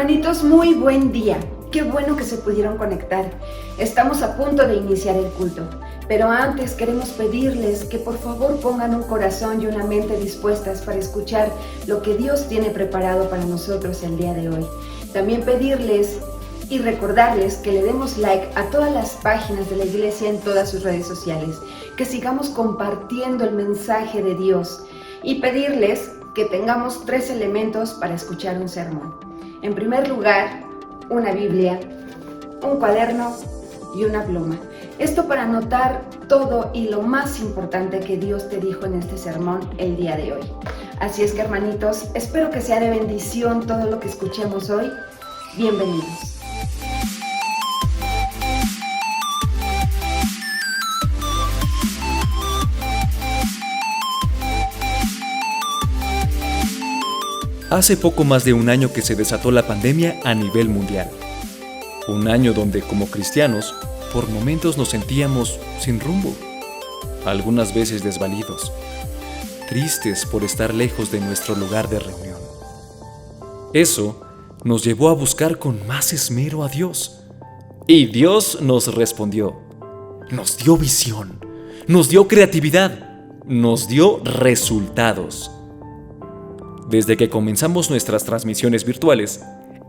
Hermanitos, muy buen día. Qué bueno que se pudieron conectar. Estamos a punto de iniciar el culto, pero antes queremos pedirles que por favor pongan un corazón y una mente dispuestas para escuchar lo que Dios tiene preparado para nosotros el día de hoy. También pedirles y recordarles que le demos like a todas las páginas de la iglesia en todas sus redes sociales, que sigamos compartiendo el mensaje de Dios y pedirles que tengamos 3 elementos para escuchar un sermón. En primer lugar, una Biblia, un cuaderno y una pluma. Esto para anotar todo y lo más importante que Dios te dijo en este sermón el día de hoy. Así es que, hermanitos, espero que sea de bendición todo lo que escuchemos hoy. Bienvenidos. Hace poco más de un año que se desató la pandemia a nivel mundial. Un año donde, como cristianos, por momentos nos sentíamos sin rumbo, algunas veces desvalidos, tristes por estar lejos de nuestro lugar de reunión. Eso nos llevó a buscar con más esmero a Dios. Y Dios nos respondió. Nos dio visión, nos dio creatividad, nos dio resultados. Desde que comenzamos nuestras transmisiones virtuales,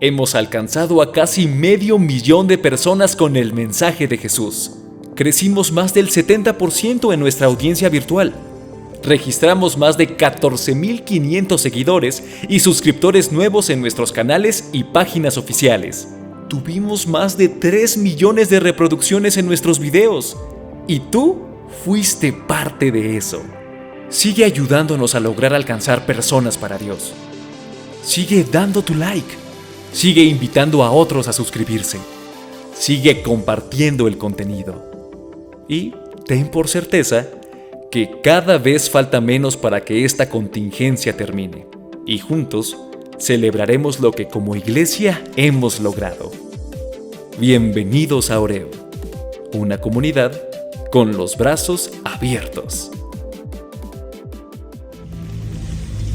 hemos alcanzado a casi 500,000 de personas con el mensaje de Jesús. Crecimos más del 70% en nuestra audiencia virtual. Registramos más de 14,500 seguidores y suscriptores nuevos en nuestros canales y páginas oficiales. Tuvimos más de 3 millones de reproducciones en nuestros videos. Y tú fuiste parte de eso. Sigue ayudándonos a lograr alcanzar personas para Dios. Sigue dando tu like. Sigue invitando a otros a suscribirse. Sigue compartiendo el contenido. Y ten por certeza que cada vez falta menos para que esta contingencia termine. Y juntos celebraremos lo que como iglesia hemos logrado. Bienvenidos a Oreo, una comunidad con los brazos abiertos.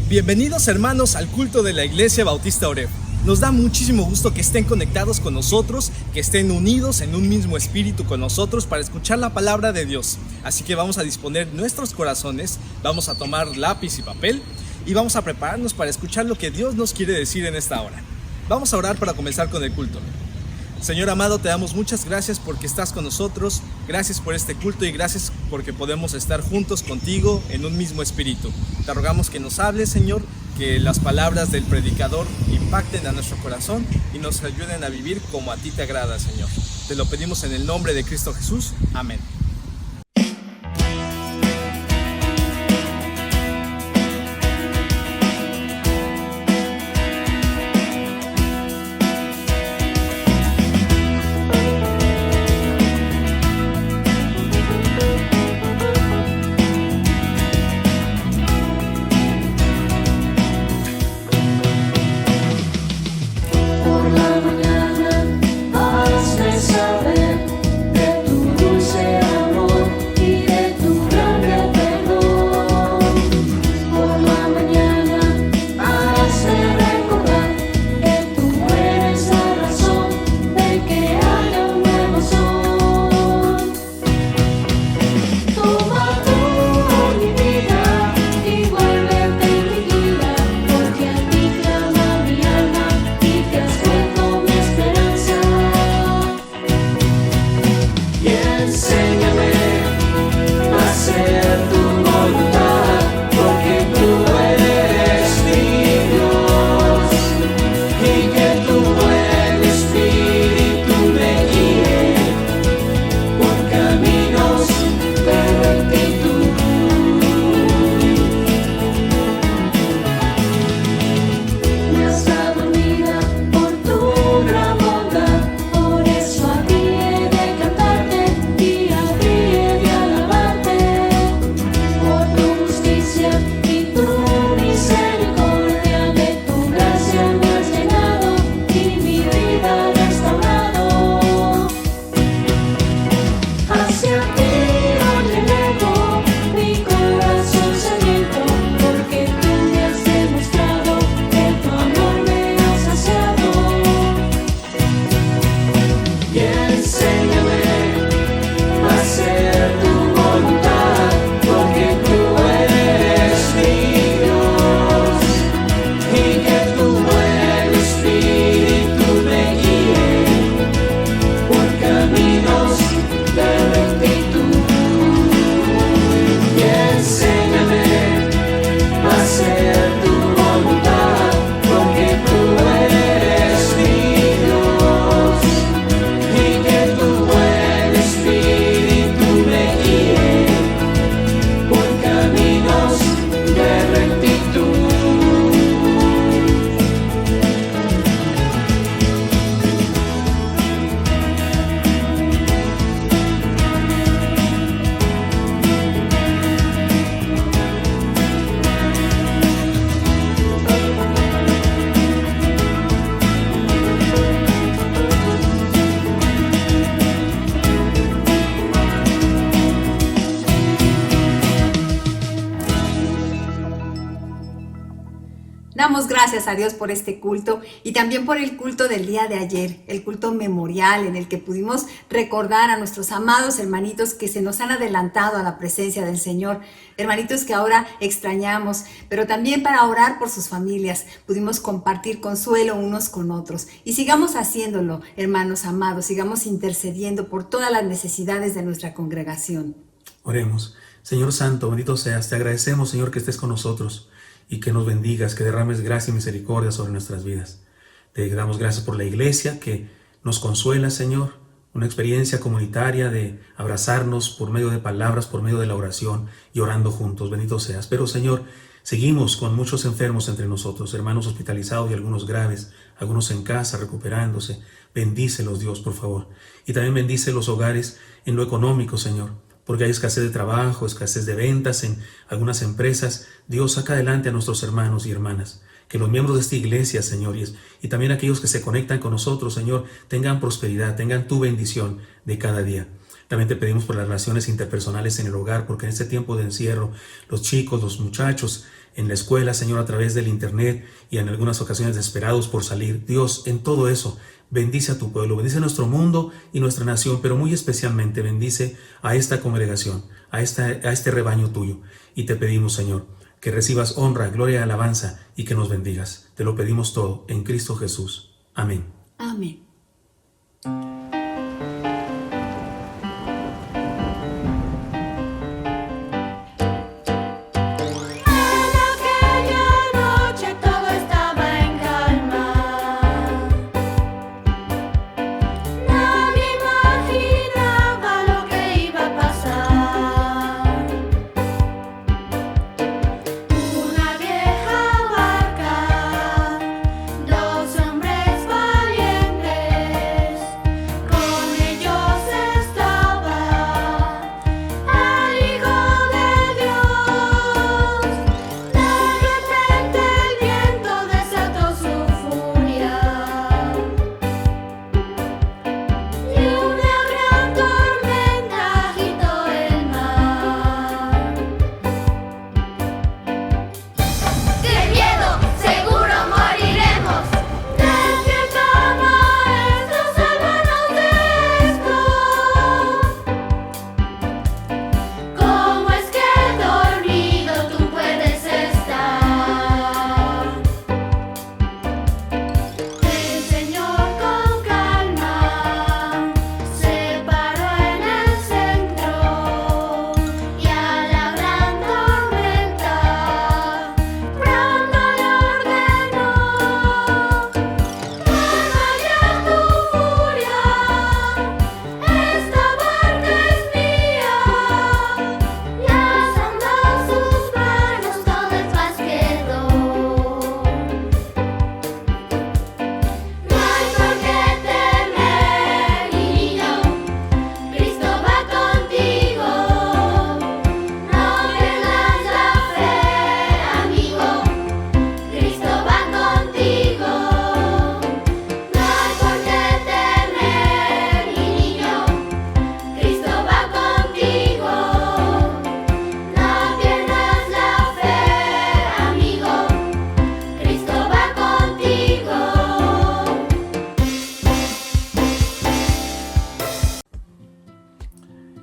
Bienvenidos, hermanos, al culto de la Iglesia Bautista Oreo. Nos da muchísimo gusto que estén conectados con nosotros, que estén unidos en un mismo espíritu con nosotros para escuchar la palabra de Dios. Así que vamos a disponer nuestros corazones, vamos a tomar lápiz y papel y vamos a prepararnos para escuchar lo que Dios nos quiere decir en esta hora. Vamos a orar para comenzar con el culto. Señor amado, te damos muchas gracias porque estás con nosotros, gracias por este culto y gracias porque podemos estar juntos contigo en un mismo espíritu. Te rogamos que nos hables, Señor, que las palabras del predicador impacten a nuestro corazón y nos ayuden a vivir como a ti te agrada, Señor. Te lo pedimos en el nombre de Cristo Jesús. Amén. Por la mañana hazme saber de tu dulce Damos gracias a Dios por este culto y también por el culto del día de ayer, el culto memorial en el que pudimos recordar a nuestros amados hermanitos que se nos han adelantado a la presencia del Señor, hermanitos que ahora extrañamos, pero también para orar por sus familias. Pudimos compartir consuelo unos con otros y sigamos haciéndolo, hermanos amados, sigamos intercediendo por todas las necesidades de nuestra congregación. Oremos. Señor Santo, bendito seas, te agradecemos, Señor, que estés con nosotros y que nos bendigas, que derrames gracia y misericordia sobre nuestras vidas. Te damos gracias por la iglesia que nos consuela, Señor, una experiencia comunitaria de abrazarnos por medio de palabras, por medio de la oración y orando juntos. Bendito seas. Pero, Señor, seguimos con muchos enfermos entre nosotros, hermanos hospitalizados y algunos graves, algunos en casa recuperándose. Bendícelos, Dios, por favor. Y también bendice los hogares en lo económico, Señor, porque hay escasez de trabajo, escasez de ventas en algunas empresas. Dios, saca adelante a nuestros hermanos y hermanas. Que los miembros de esta iglesia, Señor, y también aquellos que se conectan con nosotros, Señor, tengan prosperidad, tengan tu bendición de cada día. También te pedimos por las relaciones interpersonales en el hogar, porque en este tiempo de encierro, los chicos, los muchachos en la escuela, Señor, a través del internet y en algunas ocasiones desesperados por salir. Dios, en todo eso, bendice a tu pueblo, bendice a nuestro mundo y nuestra nación, pero muy especialmente bendice a esta congregación, a este rebaño tuyo. Y te pedimos, Señor, que recibas honra, gloria y alabanza y que nos bendigas. Te lo pedimos todo en Cristo Jesús. Amén. Amén.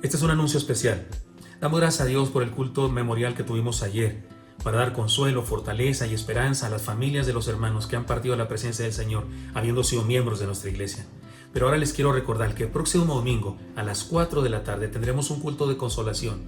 Este es un anuncio especial. Damos gracias a Dios por el culto memorial que tuvimos ayer, para dar consuelo, fortaleza y esperanza a las familias de los hermanos que han partido a la presencia del Señor, habiendo sido miembros de nuestra iglesia. Pero ahora les quiero recordar que el próximo domingo, a las 4 de la tarde, tendremos un culto de consolación,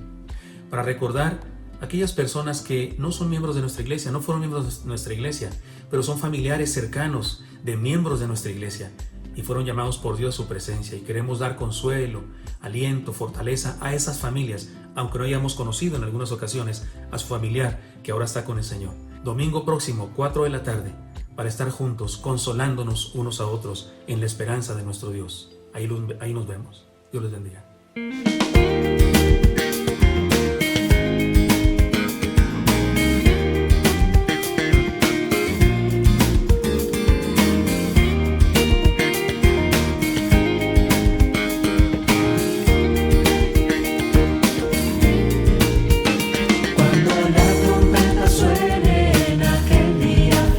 para recordar a aquellas personas que no son miembros de nuestra iglesia, no fueron miembros de nuestra iglesia, pero son familiares cercanos de miembros de nuestra iglesia, y fueron llamados por Dios a su presencia, y queremos dar consuelo, aliento, fortaleza a esas familias, aunque no hayamos conocido en algunas ocasiones a su familiar que ahora está con el Señor. Domingo próximo, 4 de la tarde, para estar juntos, consolándonos unos a otros en la esperanza de nuestro Dios. Ahí nos vemos. Dios les bendiga. Cuando la trompeta suene en aquel día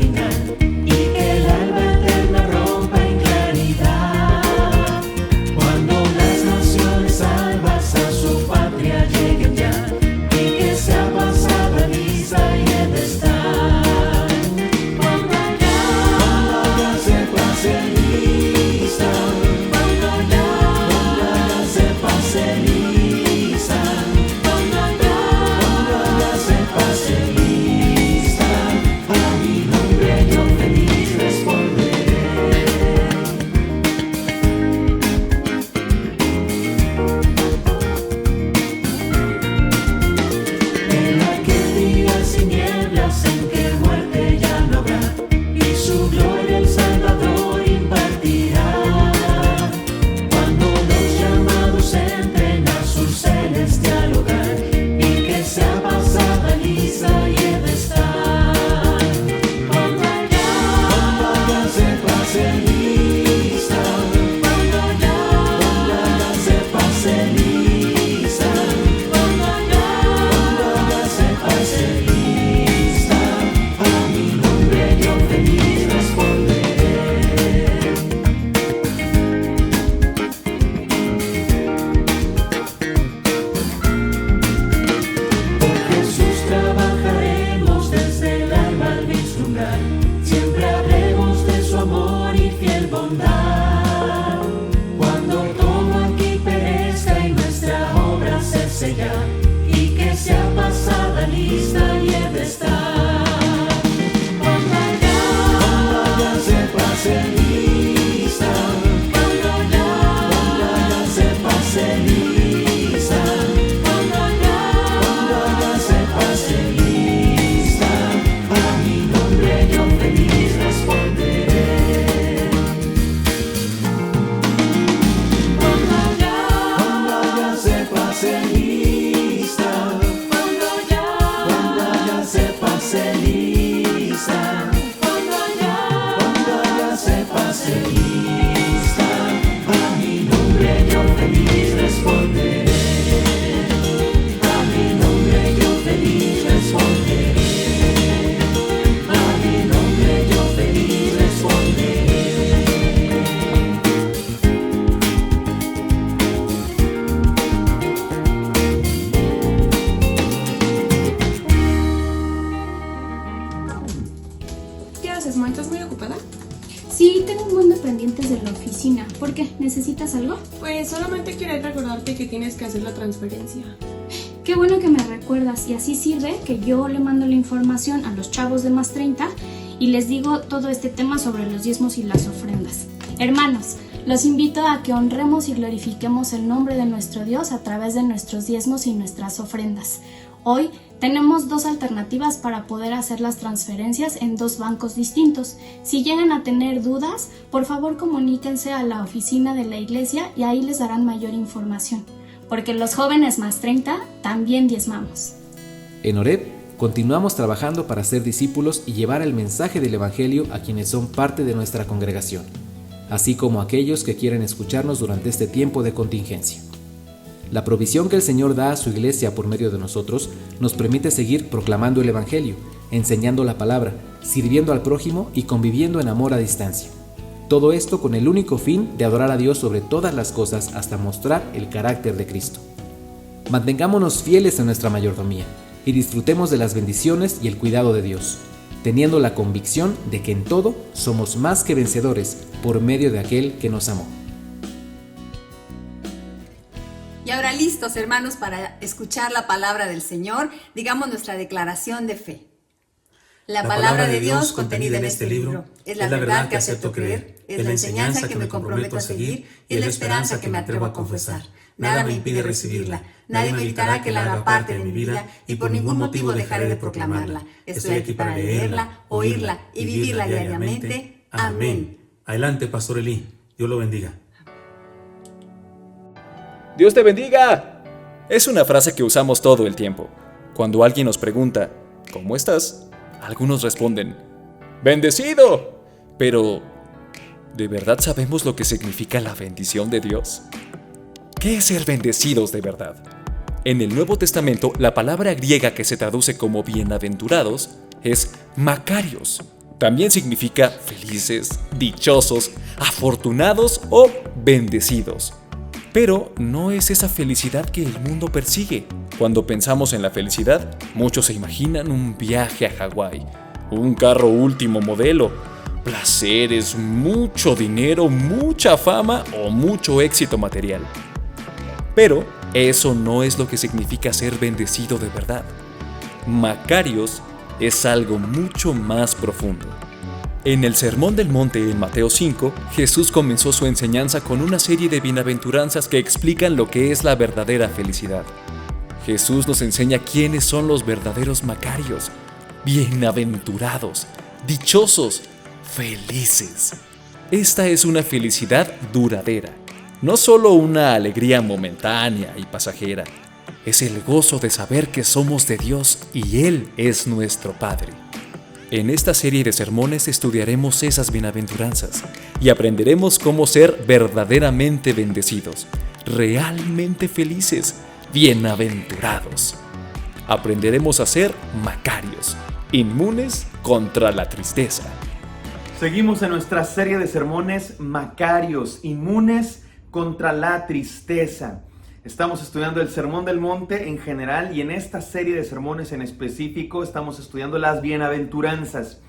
siempre hablemos de su amor y fiel bondad. Cuando todo aquí perezca y nuestra obra se sella, y que sea pasada lista y he de estar. Cuando allá se pase lista, cuando allá se pase lista, cuando allá se pase lista, a mi nombre yo feliz responderé. Cuando allá se pase lista, cuando allá se pase lista, cuando allá se pase lista, a mi nombre yo feliz responderé. A mi nombre yo feliz responderé. A mi nombre yo feliz responderé. ¿Qué haces, Ma? ¿Estás muy ocupada? Sí, tengo un buen de pendientes de la oficina. ¿Por qué? ¿Necesitas algo? Pues solamente quería recordarte que tienes que hacer la transferencia. Qué bueno que me recuerdas y así sirve que yo le mando la información a los chavos de Más 30 y les digo todo este tema sobre los diezmos y las ofrendas. Hermanos, los invito a que honremos y glorifiquemos el nombre de nuestro Dios a través de nuestros diezmos y nuestras ofrendas. Hoy tenemos dos alternativas para poder hacer las transferencias en dos bancos distintos. Si llegan a tener dudas, por favor comuníquense a la oficina de la iglesia y ahí les darán mayor información. Porque los jóvenes Más 30 también diezmamos. En Oreb, continuamos trabajando para ser discípulos y llevar el mensaje del Evangelio a quienes son parte de nuestra congregación, así como a aquellos que quieren escucharnos durante este tiempo de contingencia. La provisión que el Señor da a su iglesia por medio de nosotros nos permite seguir proclamando el Evangelio, enseñando la palabra, sirviendo al prójimo y conviviendo en amor a distancia. Todo esto con el único fin de adorar a Dios sobre todas las cosas hasta mostrar el carácter de Cristo. Mantengámonos fieles en nuestra mayordomía y disfrutemos de las bendiciones y el cuidado de Dios, teniendo la convicción de que en todo somos más que vencedores por medio de aquel que nos amó. Y ahora listos, hermanos, para escuchar la palabra del Señor, digamos nuestra declaración de fe. La palabra de Dios contenida en este libro es la verdad que acepto creer, es la enseñanza que me comprometo a seguir y es la esperanza que me atrevo a confesar. Nada me impide recibirla, nadie me evitará que la haga parte de mi vida y por ningún motivo dejaré de proclamarla. Estoy aquí para leerla, oírla y vivirla diariamente. Amén. Adelante, Pastor Elí. Dios lo bendiga. ¡Dios te bendiga! Es una frase que usamos todo el tiempo. Cuando alguien nos pregunta, ¿cómo estás?, algunos responden, ¡bendecido! Pero, ¿de verdad sabemos lo que significa la bendición de Dios? ¿Qué es ser bendecidos de verdad? En el Nuevo Testamento, la palabra griega que se traduce como bienaventurados es makarios. También significa felices, dichosos, afortunados o bendecidos. Pero no es esa felicidad que el mundo persigue. Cuando pensamos en la felicidad, muchos se imaginan un viaje a Hawái, un carro último modelo, placeres, mucho dinero, mucha fama o mucho éxito material. Pero eso no es lo que significa ser bendecido de verdad. Makarios es algo mucho más profundo. En el Sermón del Monte en Mateo 5, Jesús comenzó su enseñanza con una serie de bienaventuranzas que explican lo que es la verdadera felicidad. Jesús nos enseña quiénes son los verdaderos makarios, bienaventurados, dichosos, felices. Esta es una felicidad duradera, no solo una alegría momentánea y pasajera. Es el gozo de saber que somos de Dios y Él es nuestro Padre. En esta serie de sermones estudiaremos esas bienaventuranzas y aprenderemos cómo ser verdaderamente bendecidos, realmente felices, bienaventurados. Aprenderemos a ser makarios, inmunes contra la tristeza. Seguimos en nuestra serie de sermones Makarios, inmunes contra la tristeza. Estamos estudiando el Sermón del Monte en general y en esta serie de sermones en específico estamos estudiando las bienaventuranzas.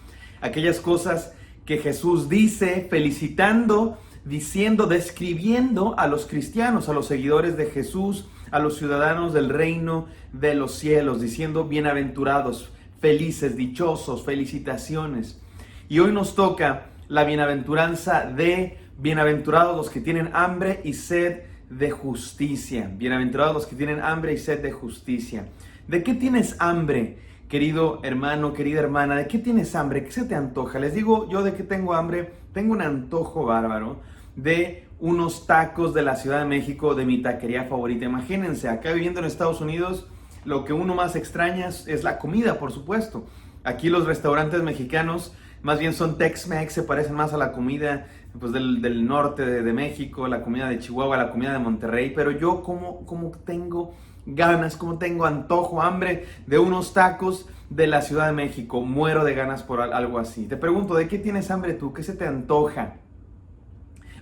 aquellas cosas que Jesús dice, felicitando, diciendo, describiendo a los cristianos, a los seguidores de Jesús, a los ciudadanos del reino de los cielos, diciendo bienaventurados, felices, dichosos, felicitaciones. Y hoy nos toca la bienaventuranza de bienaventurados los que tienen hambre y sed de justicia. Bienaventurados los que tienen hambre y sed de justicia. ¿De qué tienes hambre, querido hermano, querida hermana? ¿De qué tienes hambre? ¿Qué se te antoja? Les digo yo de qué tengo hambre. Tengo un antojo bárbaro de unos tacos de la Ciudad de México, de mi taquería favorita. Imagínense, acá viviendo en Estados Unidos, lo que uno más extraña es la comida, por supuesto. Aquí los restaurantes mexicanos más bien son Tex-Mex, se parecen más a la comida pues, del norte de México, la comida de Chihuahua, la comida de Monterrey. Pero yo como tengo ganas, como tengo antojo, hambre de unos tacos de la Ciudad de México. Muero de ganas por algo así. Te pregunto, ¿de qué tienes hambre tú? ¿Qué se te antoja?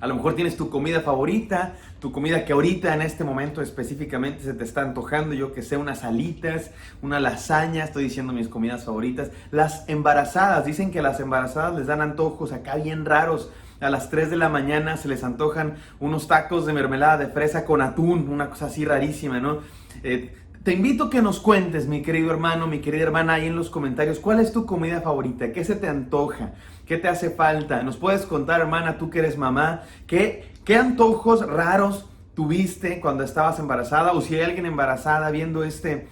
A lo mejor tienes tu comida favorita, tu comida que ahorita en este momento específicamente se te está antojando, yo que sé, unas alitas, una lasaña, estoy diciendo mis comidas favoritas. Las embarazadas, dicen que a las embarazadas les dan antojos acá bien raros. A las 3 de la mañana se les antojan unos tacos de mermelada de fresa con atún, una cosa así rarísima, ¿no? Te invito a que nos cuentes, mi querido hermano, mi querida hermana, ahí en los comentarios, ¿cuál es tu comida favorita? ¿Qué se te antoja? ¿Qué te hace falta? Nos puedes contar, hermana, tú que eres mamá, ¿qué antojos raros tuviste cuando estabas embarazada? O si hay alguien embarazada viendo este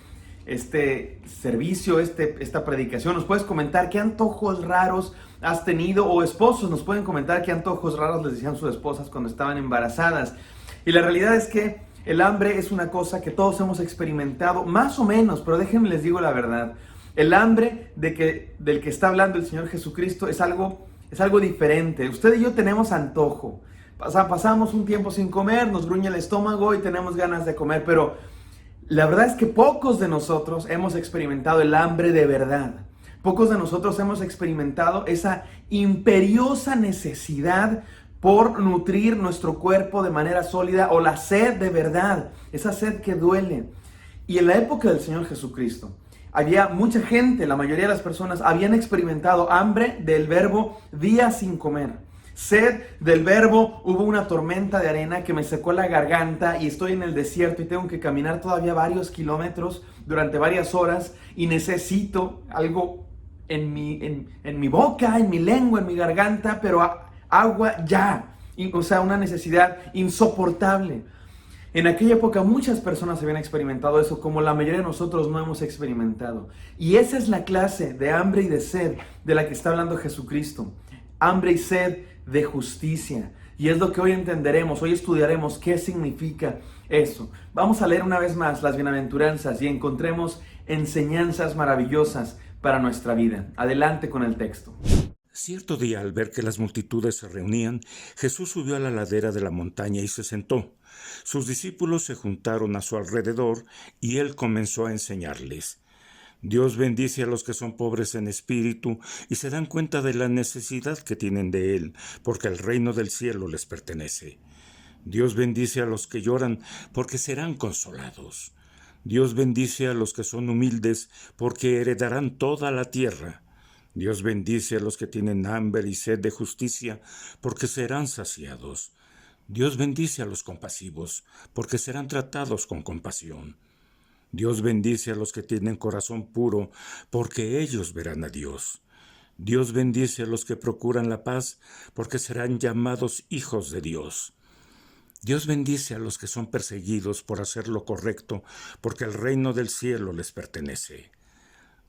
servicio, esta predicación, nos puedes comentar qué antojos raros has tenido, o esposos nos pueden comentar qué antojos raros les decían sus esposas cuando estaban embarazadas. Y la realidad es que el hambre es una cosa que todos hemos experimentado, más o menos, pero déjenme les digo la verdad. El hambre del que está hablando el Señor Jesucristo es algo diferente. Usted y yo tenemos antojo. Pasamos un tiempo sin comer, nos gruñe el estómago y tenemos ganas de comer, pero la verdad es que pocos de nosotros hemos experimentado el hambre de verdad. Pocos de nosotros hemos experimentado esa imperiosa necesidad por nutrir nuestro cuerpo de manera sólida, o la sed de verdad, esa sed que duele. Y en la época del Señor Jesucristo, había mucha gente, la mayoría de las personas habían experimentado hambre del verbo día sin comer. Sed del verbo hubo una tormenta de arena que me secó la garganta y estoy en el desierto y tengo que caminar todavía varios kilómetros durante varias horas y necesito algo en mi boca, en mi lengua, en mi garganta, pero agua ya, o sea, una necesidad insoportable. En aquella época muchas personas habían experimentado eso, como la mayoría de nosotros no hemos experimentado. Y esa es la clase de hambre y de sed de la que está hablando Jesucristo. Hambre y sed de justicia. Y es lo que hoy entenderemos, hoy estudiaremos qué significa eso. Vamos a leer una vez más las bienaventuranzas y encontremos enseñanzas maravillosas para nuestra vida. Adelante con el texto. Cierto día, al ver que las multitudes se reunían, Jesús subió a la ladera de la montaña y se sentó. Sus discípulos se juntaron a su alrededor y él comenzó a enseñarles. Dios bendice a los que son pobres en espíritu y se dan cuenta de la necesidad que tienen de él, porque el reino del cielo les pertenece. Dios bendice a los que lloran, porque serán consolados. Dios bendice a los que son humildes, porque heredarán toda la tierra. Dios bendice a los que tienen hambre y sed de justicia, porque serán saciados. Dios bendice a los compasivos, porque serán tratados con compasión. Dios bendice a los que tienen corazón puro, porque ellos verán a Dios. Dios bendice a los que procuran la paz, porque serán llamados hijos de Dios. Dios bendice a los que son perseguidos por hacer lo correcto, porque el reino del cielo les pertenece.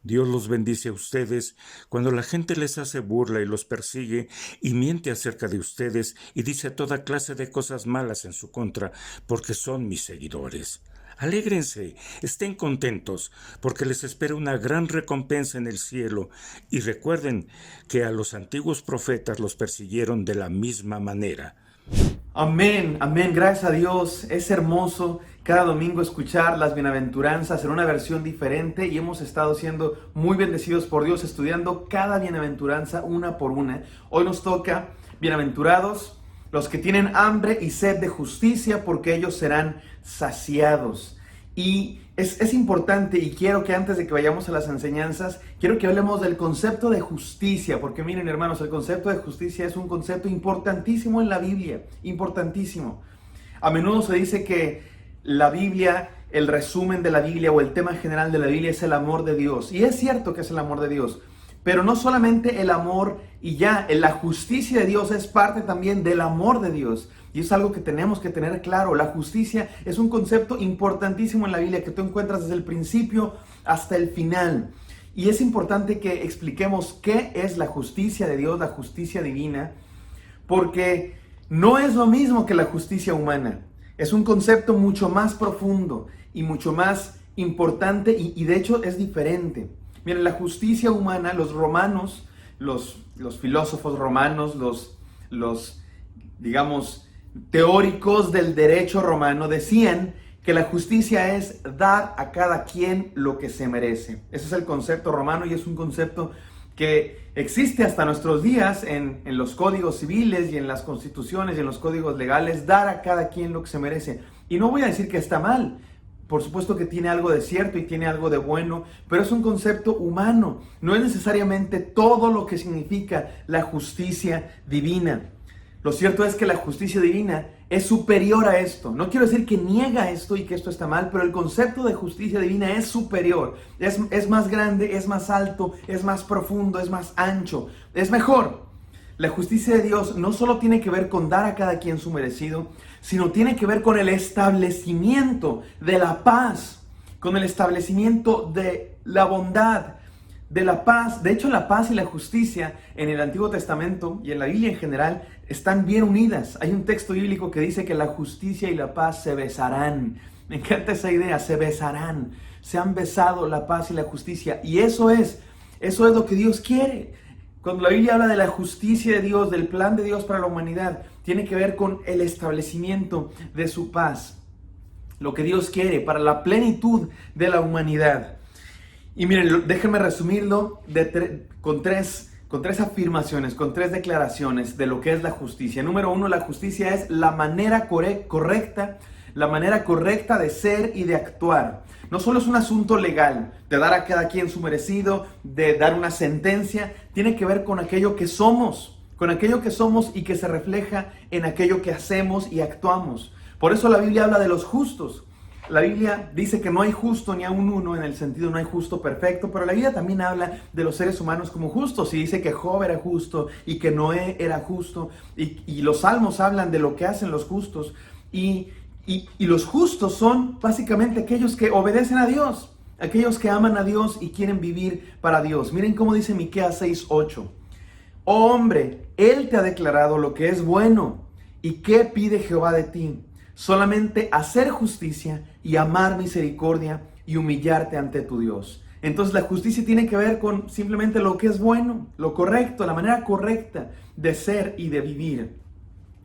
Dios los bendice a ustedes cuando la gente les hace burla y los persigue y miente acerca de ustedes y dice toda clase de cosas malas en su contra, porque son mis seguidores. Alégrense, estén contentos, porque les espera una gran recompensa en el cielo, y recuerden que a los antiguos profetas los persiguieron de la misma manera. Amén, amén, gracias a Dios. Es hermoso cada domingo escuchar las bienaventuranzas en una versión diferente y hemos estado siendo muy bendecidos por Dios estudiando cada bienaventuranza una por una. Hoy nos toca bienaventurados los que tienen hambre y sed de justicia, porque ellos serán saciados. Y es importante, y quiero que antes de que vayamos a las enseñanzas, quiero que hablemos del concepto de justicia, porque miren, hermanos, el concepto de justicia es un concepto importantísimo en la Biblia, importantísimo. A menudo se dice que la Biblia, el resumen de la Biblia o el tema general de la Biblia es el amor de Dios, y es cierto que es el amor de Dios, pero no solamente el amor y ya, la justicia de Dios es parte también del amor de Dios. Y es algo que tenemos que tener claro. La justicia es un concepto importantísimo en la Biblia que tú encuentras desde el principio hasta el final. Y es importante que expliquemos qué es la justicia de Dios, la justicia divina, porque no es lo mismo que la justicia humana. Es un concepto mucho más profundo y mucho más importante y de hecho es diferente. Miren, la justicia humana, los romanos, los filósofos romanos, los digamos, teóricos del derecho romano decían que la justicia es dar a cada quien lo que se merece. Ese es el concepto romano y es un concepto que existe hasta nuestros días en los códigos civiles y en las constituciones y en los códigos legales, dar a cada quien lo que se merece. Y no voy a decir que está mal, por supuesto que tiene algo de cierto y tiene algo de bueno, pero es un concepto humano, no es necesariamente todo lo que significa la justicia divina. Lo cierto es que la justicia divina es superior a esto. No quiero decir que niega esto y que esto está mal, pero el concepto de justicia divina es superior. Es más grande, es más alto, es más profundo, es más ancho, es mejor. La justicia de Dios no solo tiene que ver con dar a cada quien su merecido, sino tiene que ver con el establecimiento de la paz, con el establecimiento de la bondad, de la paz. De hecho, la paz y la justicia en el Antiguo Testamento y en la Biblia en general están bien unidas. Hay un texto bíblico que dice que la justicia y la paz se besarán. Me encanta esa idea, se besarán. Se han besado la paz y la justicia. Y eso es lo que Dios quiere. Cuando la Biblia habla de la justicia de Dios, del plan de Dios para la humanidad, tiene que ver con el establecimiento de su paz. Lo que Dios quiere para la plenitud de la humanidad. Y miren, déjenme resumirlo con tres afirmaciones, con tres declaraciones de lo que es la justicia. Número uno, la justicia es la manera correcta de ser y de actuar. No solo es un asunto legal, de dar a cada quien su merecido, de dar una sentencia, tiene que ver con aquello que somos y que se refleja en aquello que hacemos y actuamos. Por eso la Biblia habla de los justos. La Biblia dice que no hay justo ni aun uno, en el sentido no hay justo perfecto, pero la Biblia también habla de los seres humanos como justos y dice que Job era justo y que Noé era justo y los salmos hablan de lo que hacen los justos y los justos son básicamente aquellos que obedecen a Dios, aquellos que aman a Dios y quieren vivir para Dios. Miren cómo dice Miqueas 6:8. Oh hombre, Él te ha declarado lo que es bueno. ¿Y qué pide Jehová de ti? Solamente hacer justicia y amar misericordia y humillarte ante tu Dios. Entonces la justicia tiene que ver con simplemente lo que es bueno, lo correcto, la manera correcta de ser y de vivir.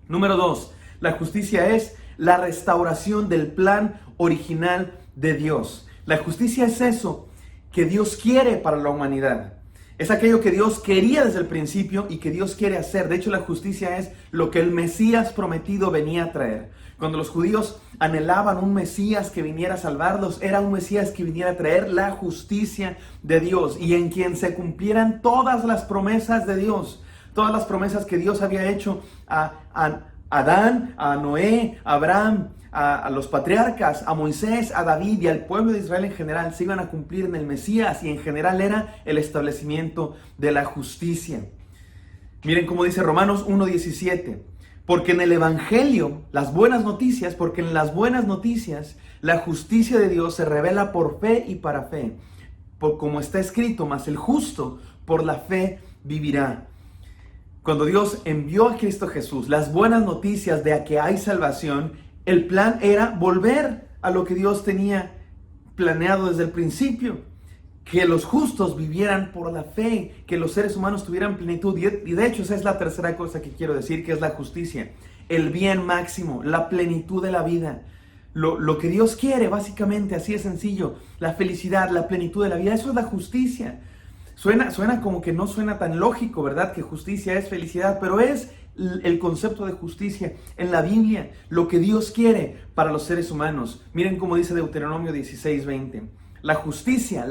Número 2, la justicia es la restauración del plan original de Dios. La justicia es eso que Dios quiere para la humanidad. Es aquello que Dios quería desde el principio y que Dios quiere hacer. De hecho, la justicia es lo que el Mesías prometido venía a traer. Cuando los judíos anhelaban un Mesías que viniera a salvarlos, era un Mesías que viniera a traer la justicia de Dios y en quien se cumplieran todas las promesas de Dios. Todas las promesas que Dios había hecho a Adán, a Noé, a Abraham, a los patriarcas, a Moisés, a David y al pueblo de Israel en general se iban a cumplir en el Mesías y en general era el establecimiento de la justicia. Miren cómo dice Romanos 1:17, porque en el Evangelio, porque en las buenas noticias, la justicia de Dios se revela por fe y para fe, como está escrito, mas el justo por la fe vivirá. Cuando Dios envió a Cristo Jesús, las buenas noticias de que hay salvación, el plan era volver a lo que Dios tenía planeado desde el principio, que los justos vivieran por la fe, que los seres humanos tuvieran plenitud. Y de hecho esa es la tercera cosa que quiero decir, que es la justicia, el bien máximo, la plenitud de la vida. Lo que Dios quiere, básicamente, así de sencillo, la felicidad, la plenitud de la vida, eso es la justicia. Suena como que no suena tan lógico, ¿verdad? Que justicia es felicidad, pero es el concepto de justicia en la Biblia, lo que Dios quiere para los seres humanos. Miren cómo dice Deuteronomio 16:20. La justicia,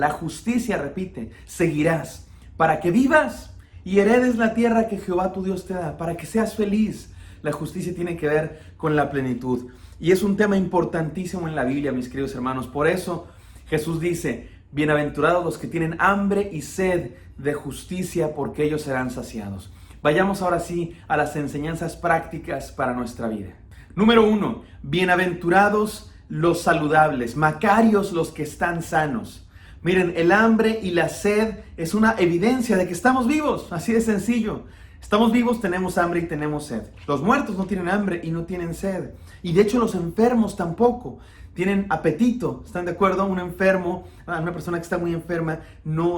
repite, seguirás para que vivas y heredes la tierra que Jehová tu Dios te da, para que seas feliz. La justicia tiene que ver con la plenitud. Y es un tema importantísimo en la Biblia, mis queridos hermanos. Por eso Jesús dice, bienaventurados los que tienen hambre y sed de justicia, porque ellos serán saciados. Vayamos ahora sí a las enseñanzas prácticas para nuestra vida. Número 1, bienaventurados los saludables, macarios los que están sanos. Miren, el hambre y la sed es una evidencia de que estamos vivos, así de sencillo. Estamos vivos, tenemos hambre y tenemos sed. Los muertos no tienen hambre y no tienen sed. Y de hecho los enfermos tampoco tienen apetito. ¿Están de acuerdo? Un enfermo, una persona que está muy enferma,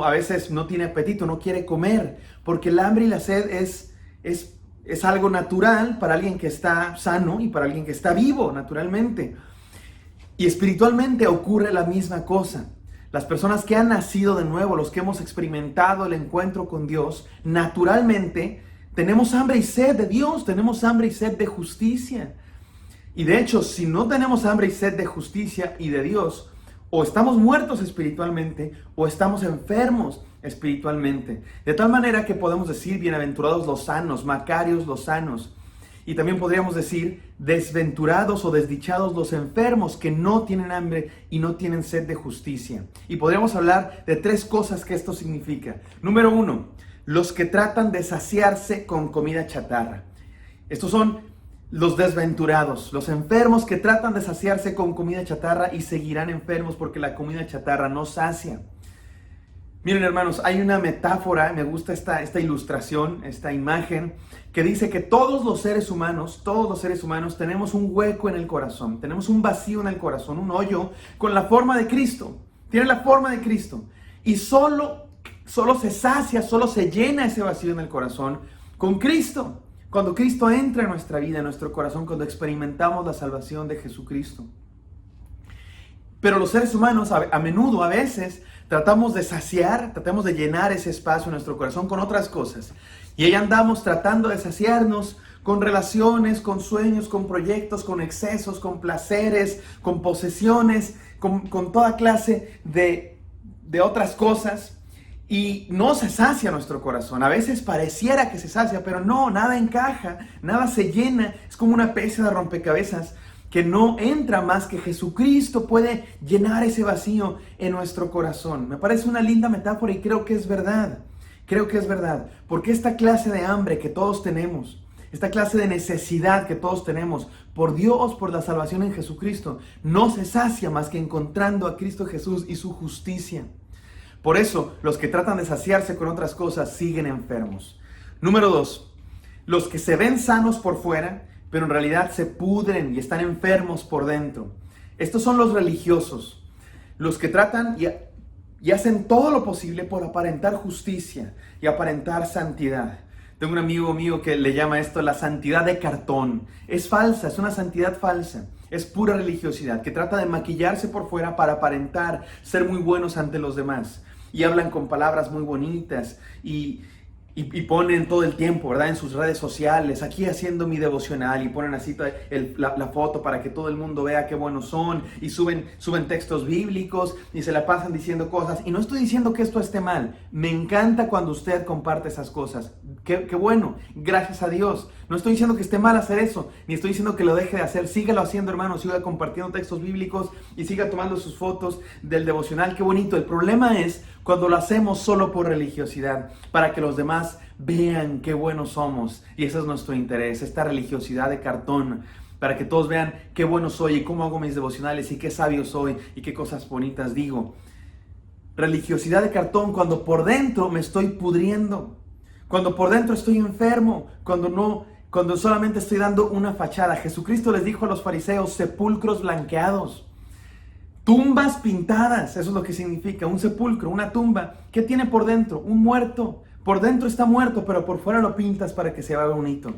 a veces no tiene apetito, no quiere comer. Porque el hambre y la sed es algo natural para alguien que está sano y para alguien que está vivo, naturalmente. Y espiritualmente ocurre la misma cosa. Las personas que han nacido de nuevo, los que hemos experimentado el encuentro con Dios, naturalmente tenemos hambre y sed de Dios, tenemos hambre y sed de justicia. Y de hecho, si no tenemos hambre y sed de justicia y de Dios, o estamos muertos espiritualmente, o estamos enfermos espiritualmente. De tal manera que podemos decir, bienaventurados los sanos, macarios los sanos. Y también podríamos decir, desventurados o desdichados los enfermos que no tienen hambre y no tienen sed de justicia. Y podríamos hablar de 3 cosas que esto significa. Número 1, los que tratan de saciarse con comida chatarra. Estos son los desventurados, los enfermos que tratan de saciarse con comida chatarra y seguirán enfermos porque la comida chatarra no sacia. Miren, hermanos, hay una metáfora, me gusta esta ilustración, esta imagen, que dice que todos los seres humanos tenemos un hueco en el corazón, tenemos un vacío en el corazón, un hoyo con la forma de Cristo. Tiene la forma de Cristo. Y solo se sacia, solo se llena ese vacío en el corazón con Cristo. Cuando Cristo entra en nuestra vida, en nuestro corazón, cuando experimentamos la salvación de Jesucristo. Pero los seres humanos a menudo, a veces, tratamos de llenar ese espacio en nuestro corazón con otras cosas. Y ahí andamos tratando de saciarnos con relaciones, con sueños, con proyectos, con excesos, con placeres, con posesiones, con toda clase de otras cosas. Y no se sacia nuestro corazón. A veces pareciera que se sacia, pero no, nada encaja, nada se llena. Es como una pieza de rompecabezas que no entra más que Jesucristo puede llenar ese vacío en nuestro corazón. Me parece una linda metáfora y creo que es verdad. Creo que es verdad. Porque esta clase de hambre que todos tenemos, esta clase de necesidad que todos tenemos por Dios, por la salvación en Jesucristo, no se sacia más que encontrando a Cristo Jesús y su justicia. Por eso, los que tratan de saciarse con otras cosas siguen enfermos. Número 2, los que se ven sanos por fuera, pero en realidad se pudren y están enfermos por dentro. Estos son los religiosos, los que tratan y hacen todo lo posible por aparentar justicia y aparentar santidad. Tengo un amigo mío que le llama esto la santidad de cartón. Es falsa, es una santidad falsa. Es pura religiosidad que trata de maquillarse por fuera para aparentar ser muy buenos ante los demás. Y hablan con palabras muy bonitas y ponen todo el tiempo, ¿verdad? En sus redes sociales, aquí haciendo mi devocional, y ponen así la foto para que todo el mundo vea qué buenos son, y suben textos bíblicos y se la pasan diciendo cosas. Y no estoy diciendo que esto esté mal. Me encanta cuando usted comparte esas cosas. Qué bueno, gracias a Dios. No estoy diciendo que esté mal hacer eso, ni estoy diciendo que lo deje de hacer. Sígalo haciendo, hermano, siga compartiendo textos bíblicos y siga tomando sus fotos del devocional. Qué bonito. El problema es cuando lo hacemos solo por religiosidad, para que los demás vean qué buenos somos. Y ese es nuestro interés, esta religiosidad de cartón, para que todos vean qué bueno soy y cómo hago mis devocionales y qué sabio soy y qué cosas bonitas digo. Religiosidad de cartón cuando por dentro me estoy pudriendo, cuando por dentro estoy enfermo, cuando solamente estoy dando una fachada. Jesucristo les dijo a los fariseos, sepulcros blanqueados. Tumbas pintadas, eso es lo que significa, un sepulcro, una tumba. ¿Qué tiene por dentro? Un muerto. Por dentro está muerto, pero por fuera lo pintas para que se vea bonito.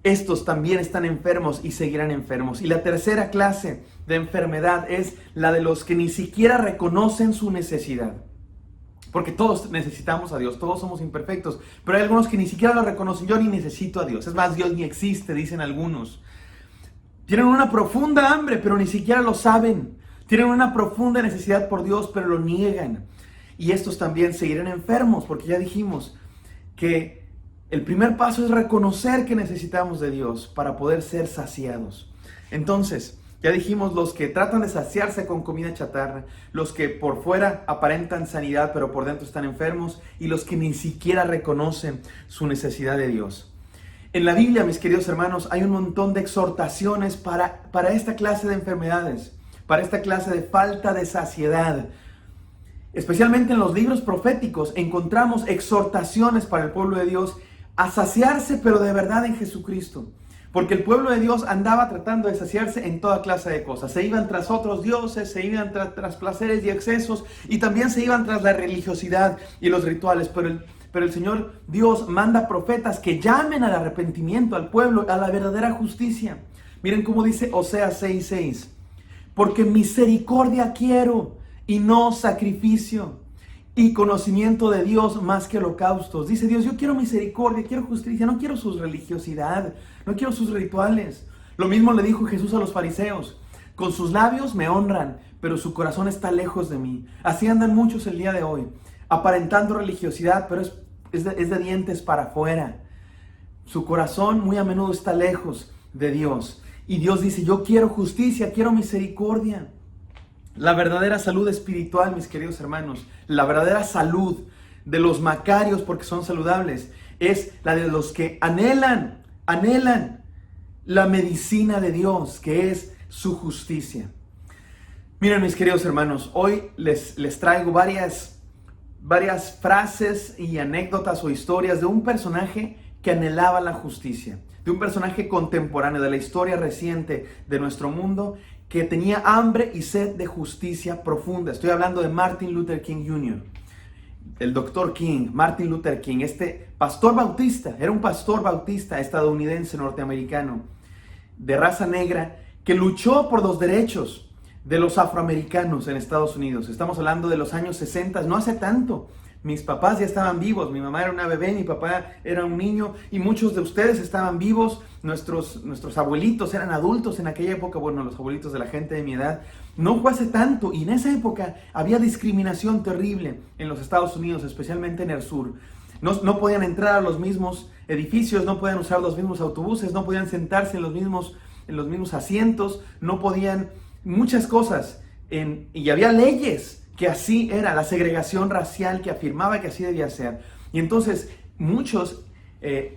Estos también están enfermos y seguirán enfermos. Y la tercera clase de enfermedad es la de los que ni siquiera reconocen su necesidad. porque todos necesitamos a Dios, todos somos imperfectos, pero hay algunos que ni siquiera lo reconocen. Yo ni necesito a Dios, es más, Dios ni existe, dicen algunos. Tienen una profunda hambre, pero ni siquiera lo saben. Tienen una profunda necesidad por Dios, pero lo niegan. Y estos también seguirán enfermos, porque ya dijimos que el primer paso es reconocer que necesitamos de Dios para poder ser saciados. Entonces, ya dijimos, los que tratan de saciarse con comida chatarra, los que por fuera aparentan sanidad pero por dentro están enfermos, y los que ni siquiera reconocen su necesidad de Dios. En la Biblia, mis queridos hermanos, hay un montón de exhortaciones para esta clase de enfermedades, para esta clase de falta de saciedad. Especialmente en los libros proféticos encontramos exhortaciones para el pueblo de Dios a saciarse, pero de verdad en Jesucristo. Porque el pueblo de Dios andaba tratando de saciarse en toda clase de cosas. Se iban tras otros dioses, se iban tras placeres y excesos, y también se iban tras la religiosidad y los rituales. Pero el Señor Dios manda profetas que llamen al arrepentimiento al pueblo, a la verdadera justicia. Miren cómo dice Oseas 6:6. Porque misericordia quiero y no sacrificio, y conocimiento de Dios más que holocaustos. Dice Dios, yo quiero misericordia, quiero justicia, no quiero su religiosidad, no quiero sus rituales. Lo mismo le dijo Jesús a los fariseos: con sus labios me honran, pero su corazón está lejos de mí. Así andan muchos el día de hoy, aparentando religiosidad, pero es de dientes para afuera. Su corazón muy a menudo está lejos de Dios. Y Dios dice, yo quiero justicia, quiero misericordia. La verdadera salud espiritual, mis queridos hermanos, la verdadera salud de los macarios, porque son saludables, es la de los que anhelan la medicina de Dios, que es su justicia. Miren, mis queridos hermanos, hoy les traigo varias frases y anécdotas o historias de un personaje que anhelaba la justicia, de un personaje contemporáneo de la historia reciente de nuestro mundo, que tenía hambre y sed de justicia profunda. Estoy hablando de Martin Luther King Jr., el Dr. King, Martin Luther King, este pastor bautista, era un pastor bautista estadounidense norteamericano, de raza negra, que luchó por los derechos de los afroamericanos en Estados Unidos. Estamos hablando de los años 60, no hace tanto. Mis papás ya estaban vivos, mi mamá era una bebé, mi papá era un niño, y muchos de ustedes estaban vivos. Nuestros abuelitos eran adultos en aquella época, bueno, los abuelitos de la gente de mi edad. No fue hace tanto, y en esa época había discriminación terrible en los Estados Unidos, especialmente en el sur. No podían entrar a los mismos edificios, no podían usar los mismos autobuses, no podían sentarse en los mismos asientos, no podían muchas cosas, y había leyes que así era, la segregación racial que afirmaba que así debía ser. Y entonces muchos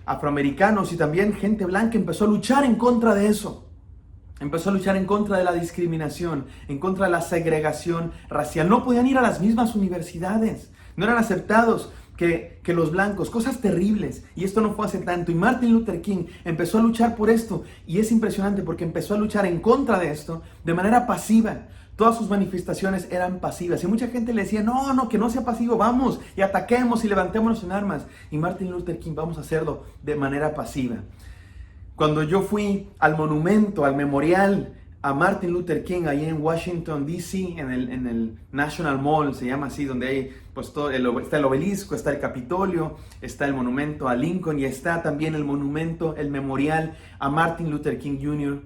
afroamericanos y también gente blanca empezó a luchar en contra de eso. Empezó a luchar en contra de la discriminación, en contra de la segregación racial. No podían ir a las mismas universidades, no eran aceptados que los blancos, cosas terribles. Y esto no fue hace tanto. Y Martin Luther King empezó a luchar por esto. Y es impresionante porque empezó a luchar en contra de esto de manera pasiva. Todas sus manifestaciones eran pasivas. Y mucha gente le decía, no, que no sea pasivo, vamos y ataquemos y levantémonos en armas. Y Martin Luther King, vamos a hacerlo de manera pasiva. Cuando yo fui al monumento, al memorial a Martin Luther King, ahí en Washington, D.C., en el National Mall, se llama así, donde hay, pues, está el obelisco, está el Capitolio, está el monumento a Lincoln, y está también el monumento, el memorial a Martin Luther King Jr.,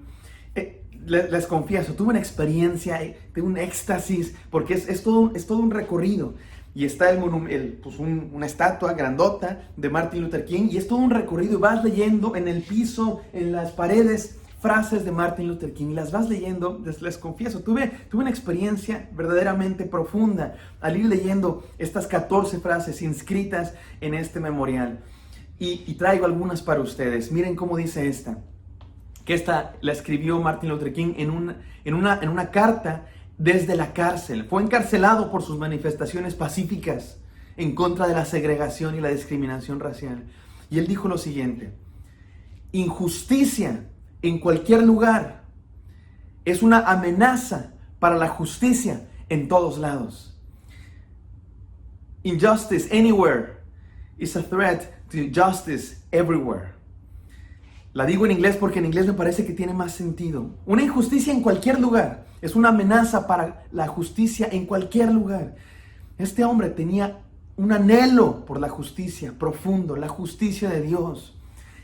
les confieso, tuve una experiencia de un éxtasis, porque es todo un recorrido. Y está una estatua grandota de Martin Luther King, y es todo un recorrido, y vas leyendo en el piso, en las paredes, frases de Martin Luther King, y las vas leyendo. Les confieso, tuve una experiencia verdaderamente profunda al ir leyendo estas 14 frases inscritas en este memorial. Y traigo algunas para ustedes. Miren cómo dice esta. Que esta la escribió Martin Luther King en una carta desde la cárcel. Fue encarcelado por sus manifestaciones pacíficas en contra de la segregación y la discriminación racial. Y él dijo lo siguiente: injusticia en cualquier lugar es una amenaza para la justicia en todos lados. Injustice anywhere is a threat to justice everywhere. La digo en inglés porque en inglés me parece que tiene más sentido. Una injusticia en cualquier lugar es una amenaza para la justicia en cualquier lugar. Este hombre tenía un anhelo por la justicia profundo, la justicia de Dios.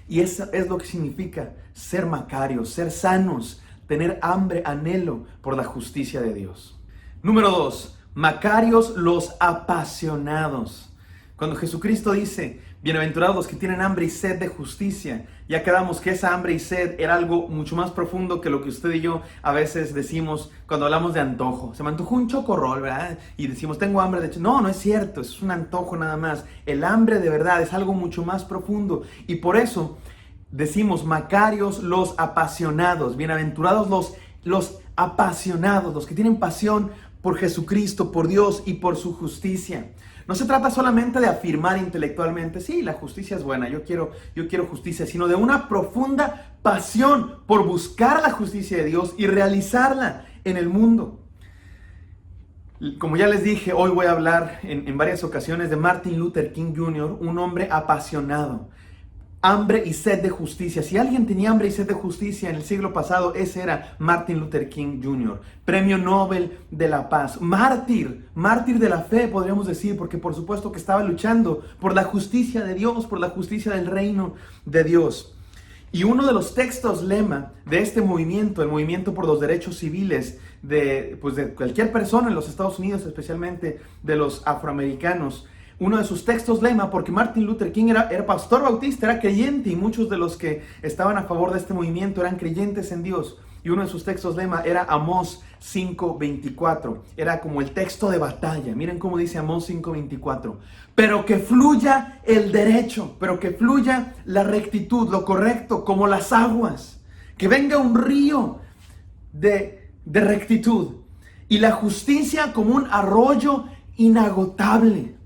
Y eso es lo que significa ser macarios, ser sanos, tener hambre, anhelo por la justicia de Dios. Número 2, macarios los apasionados. Cuando Jesucristo dice, bienaventurados los que tienen hambre y sed de justicia, ya quedamos que esa hambre y sed era algo mucho más profundo que lo que usted y yo a veces decimos cuando hablamos de antojo. Se me antojó un chocorrol, ¿verdad? Y decimos, tengo hambre de... No, no es cierto, es un antojo nada más. El hambre de verdad es algo mucho más profundo. Y por eso decimos, macarios los apasionados, bienaventurados los apasionados, los que tienen pasión por Jesucristo, por Dios y por su justicia. No se trata solamente de afirmar intelectualmente, sí, la justicia es buena, yo quiero justicia, sino de una profunda pasión por buscar la justicia de Dios y realizarla en el mundo. Como ya les dije, hoy voy a hablar en varias ocasiones de Martin Luther King Jr., un hombre apasionado. Hambre y sed de justicia. Si alguien tenía hambre y sed de justicia en el siglo pasado, ese era Martin Luther King Jr., Premio Nobel de la Paz, mártir de la fe, podríamos decir, porque por supuesto que estaba luchando por la justicia de Dios, por la justicia del reino de Dios. Y uno de los textos lema de este movimiento, el movimiento por los derechos civiles de cualquier persona en los Estados Unidos, especialmente de los afroamericanos, uno de sus textos lema, porque Martin Luther King era pastor bautista, era creyente, y muchos de los que estaban a favor de este movimiento eran creyentes en Dios. Y uno de sus textos lema era Amós 5:24. Era como el texto de batalla. Miren cómo dice Amós 5:24. Pero que fluya el derecho, pero que fluya la rectitud, lo correcto, como las aguas. Que venga un río de rectitud. Y la justicia como un arroyo inagotable.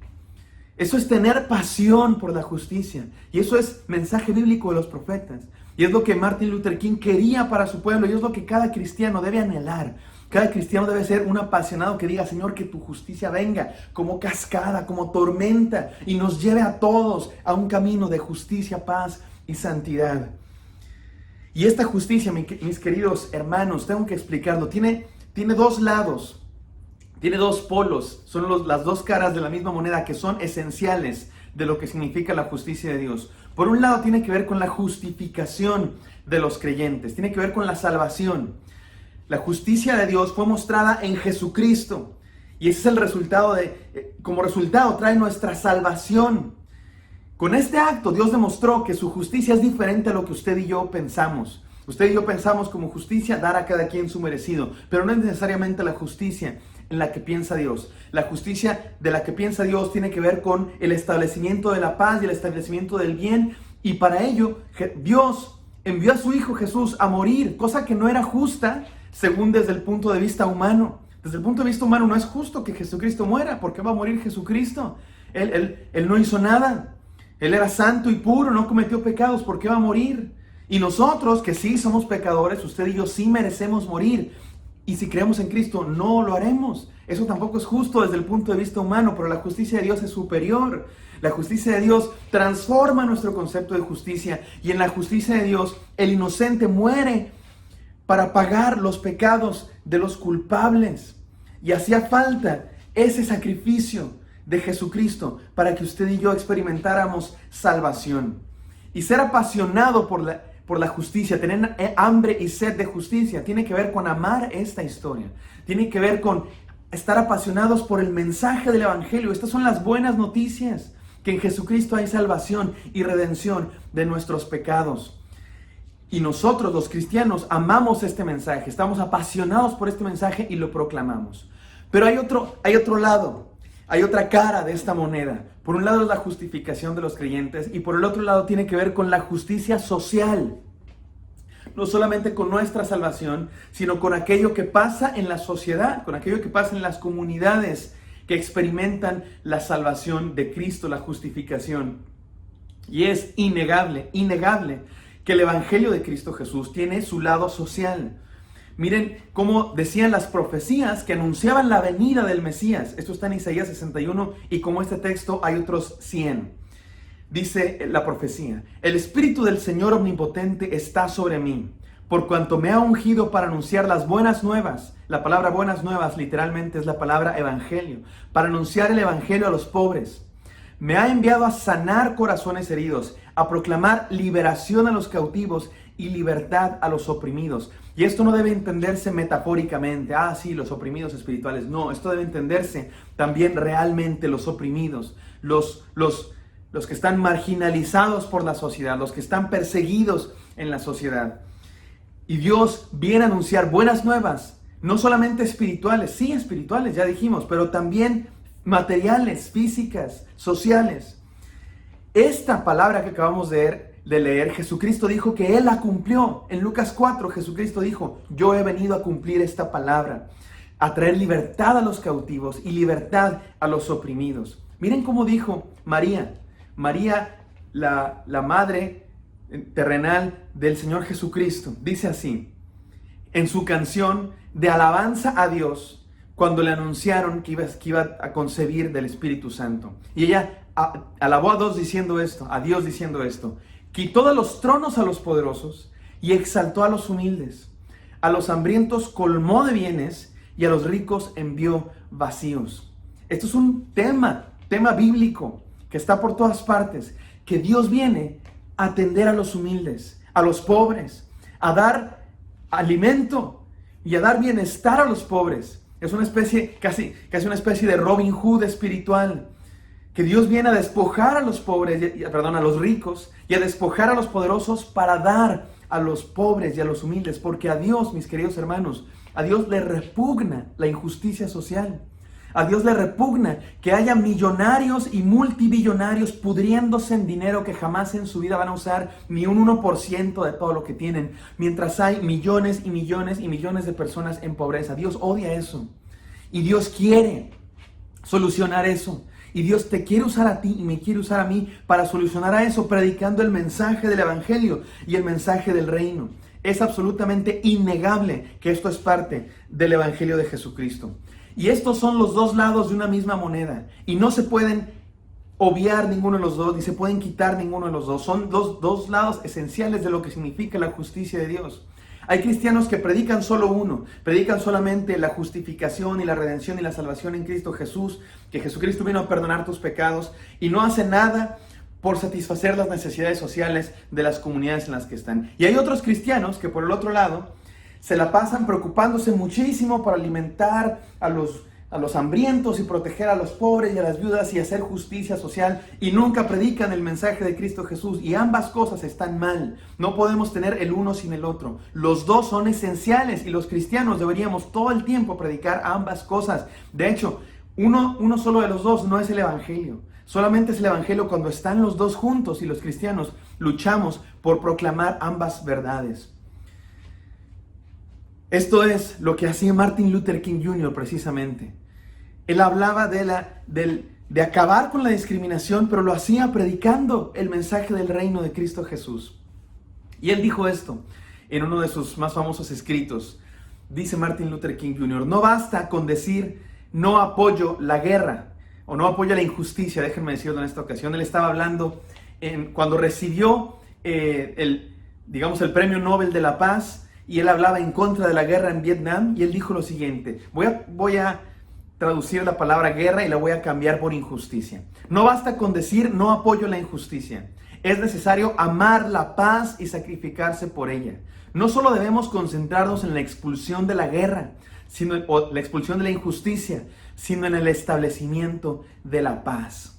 Eso es tener pasión por la justicia. Y eso es mensaje bíblico de los profetas. Y es lo que Martin Luther King quería para su pueblo. Y es lo que cada cristiano debe anhelar. Cada cristiano debe ser un apasionado que diga, Señor, que tu justicia venga como cascada, como tormenta, y nos lleve a todos a un camino de justicia, paz y santidad. Y esta justicia, mis queridos hermanos, tengo que explicarlo, tiene dos lados. Tiene dos polos, son las dos caras de la misma moneda que son esenciales de lo que significa la justicia de Dios. Por un lado tiene que ver con la justificación de los creyentes, tiene que ver con la salvación. La justicia de Dios fue mostrada en Jesucristo y ese es el resultado como resultado trae nuestra salvación. Con este acto Dios demostró que su justicia es diferente a lo que usted y yo pensamos. Usted y yo pensamos como justicia dar a cada quien su merecido, pero no es necesariamente la justicia en la que piensa Dios. La justicia de la que piensa Dios tiene que ver con el establecimiento de la paz y el establecimiento del bien, y para ello Dios envió a su Hijo Jesús a morir, cosa que no era justa según desde el punto de vista humano. Desde el punto de vista humano no es justo que Jesucristo muera. ¿Por qué va a morir Jesucristo? Él no hizo nada. Él era santo y puro, no cometió pecados. ¿Por qué va a morir? Y nosotros, que sí somos pecadores, usted y yo sí merecemos morir. Y si creemos en Cristo, no lo haremos. Eso tampoco es justo desde el punto de vista humano, pero la justicia de Dios es superior. La justicia de Dios transforma nuestro concepto de justicia. Y en la justicia de Dios, el inocente muere para pagar los pecados de los culpables. Y hacía falta ese sacrificio de Jesucristo para que usted y yo experimentáramos salvación. Y ser apasionado por la justicia, tener hambre y sed de justicia, tiene que ver con amar esta historia. Tiene que ver con estar apasionados por el mensaje del Evangelio. Estas son las buenas noticias, que en Jesucristo hay salvación y redención de nuestros pecados. Y nosotros, los cristianos, amamos este mensaje, estamos apasionados por este mensaje y lo proclamamos. Pero hay otro lado, hay otra cara de esta moneda. Por un lado es la justificación de los creyentes y por el otro lado tiene que ver con la justicia social. No solamente con nuestra salvación, sino con aquello que pasa en la sociedad, con aquello que pasa en las comunidades que experimentan la salvación de Cristo, la justificación. Y es innegable que el Evangelio de Cristo Jesús tiene su lado social. Miren cómo decían las profecías que anunciaban la venida del Mesías. Esto está en Isaías 61 y como este texto hay otros 100. Dice la profecía: el Espíritu del Señor Omnipotente está sobre mí, por cuanto me ha ungido para anunciar las buenas nuevas. La palabra buenas nuevas literalmente es la palabra evangelio. Para anunciar el evangelio a los pobres. Me ha enviado a sanar corazones heridos, a proclamar liberación a los cautivos y libertad a los oprimidos. Y esto no debe entenderse metafóricamente, sí, los oprimidos espirituales. No, esto debe entenderse también realmente los oprimidos, los que están marginalizados por la sociedad, los que están perseguidos en la sociedad. Y Dios viene a anunciar buenas nuevas, no solamente espirituales, sí espirituales, ya dijimos, pero también materiales, físicas, sociales. Esta palabra que acabamos de leer, Jesucristo dijo que Él la cumplió. En Lucas 4, Jesucristo dijo, yo he venido a cumplir esta palabra, a traer libertad a los cautivos y libertad a los oprimidos. Miren cómo dijo María, la madre terrenal del Señor Jesucristo. Dice así, en su canción de alabanza a Dios, cuando le anunciaron que iba a concebir del Espíritu Santo. Y ella alabó a Dios diciendo esto, quitó de los tronos a los poderosos y exaltó a los humildes. A los hambrientos colmó de bienes y a los ricos envió vacíos. Esto es un tema bíblico que está por todas partes, que Dios viene a atender a los humildes, a los pobres, a dar alimento y a dar bienestar a los pobres. Es una especie, casi una especie de Robin Hood espiritual, que Dios viene a despojar a los pobres, a los ricos, y a despojar a los poderosos para dar a los pobres y a los humildes, porque a Dios, mis queridos hermanos, a Dios le repugna la injusticia social. A Dios le repugna que haya millonarios y multibillonarios pudriéndose en dinero que jamás en su vida van a usar ni un 1% de todo lo que tienen, mientras hay millones y millones y millones de personas en pobreza. Dios odia eso. Y Dios quiere solucionar eso. Y Dios te quiere usar a ti y me quiere usar a mí para solucionar a eso, predicando el mensaje del Evangelio y el mensaje del reino. Es absolutamente innegable que esto es parte del Evangelio de Jesucristo. Y estos son los dos lados de una misma moneda. Y no se pueden obviar ninguno de los dos, ni se pueden quitar ninguno de los dos. Son dos lados esenciales de lo que significa la justicia de Dios. Hay cristianos que predican solo uno, predican solamente la justificación y la redención y la salvación en Cristo Jesús, que Jesucristo vino a perdonar tus pecados y no hace nada por satisfacer las necesidades sociales de las comunidades en las que están. Y hay otros cristianos que por el otro lado se la pasan preocupándose muchísimo por alimentar a los hambrientos y proteger a los pobres y a las viudas y hacer justicia social, y nunca predican el mensaje de Cristo Jesús, y ambas cosas están mal. No podemos tener el uno sin el otro. Los dos son esenciales y los cristianos deberíamos todo el tiempo predicar ambas cosas. De hecho, uno solo de los dos no es el Evangelio. Solamente es el Evangelio cuando están los dos juntos, y los cristianos luchamos por proclamar ambas verdades. Esto es lo que hacía Martin Luther King Jr. precisamente. Él hablaba de acabar con la discriminación, pero lo hacía predicando el mensaje del reino de Cristo Jesús. Y él dijo esto en uno de sus más famosos escritos. Dice Martin Luther King Jr., no basta con decir no apoyo la guerra o no apoyo la injusticia. Déjenme decirlo en esta ocasión. Él estaba hablando cuando recibió el Premio Nobel de la Paz, y él hablaba en contra de la guerra en Vietnam, y él dijo lo siguiente. Voy a traducir la palabra guerra y la voy a cambiar por injusticia. No basta con decir no apoyo la injusticia. Es necesario amar la paz y sacrificarse por ella. No solo debemos concentrarnos en la expulsión de la guerra, o la expulsión de la injusticia, sino en el establecimiento de la paz.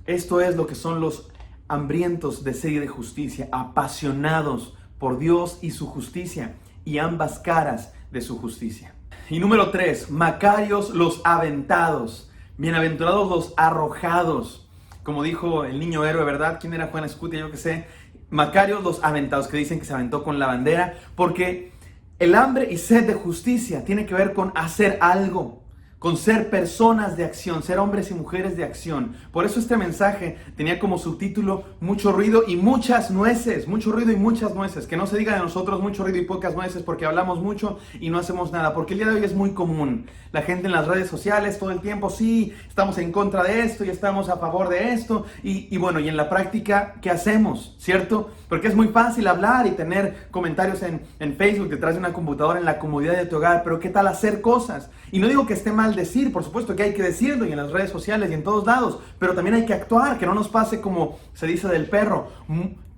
Esto es lo que son los hambrientos de sed y de justicia, apasionados por Dios y su justicia, y ambas caras de su justicia. Y número 3, Macarios los aventados, bienaventurados los arrojados, como dijo el niño héroe, ¿verdad? ¿Quién era? Juan Escutia, yo qué sé. Macarios los aventados, que dicen que se aventó con la bandera, porque el hambre y sed de justicia tiene que ver con hacer algo, con ser personas de acción, ser hombres y mujeres de acción. Por eso este mensaje tenía como subtítulo mucho ruido y muchas nueces, mucho ruido y muchas nueces. Que no se diga de nosotros mucho ruido y pocas nueces, porque hablamos mucho y no hacemos nada. Porque el día de hoy es muy común. La gente en las redes sociales todo el tiempo, sí, estamos en contra de esto y estamos a favor de esto. Y bueno, y en la práctica, ¿qué hacemos? ¿Cierto? Porque es muy fácil hablar y tener comentarios en Facebook detrás de una computadora en la comodidad de tu hogar. Pero ¿qué tal hacer cosas? Y no digo que esté mal mal decir, por supuesto que hay que decirlo y en las redes sociales y en todos lados, pero también hay que actuar, que no nos pase como se dice del perro,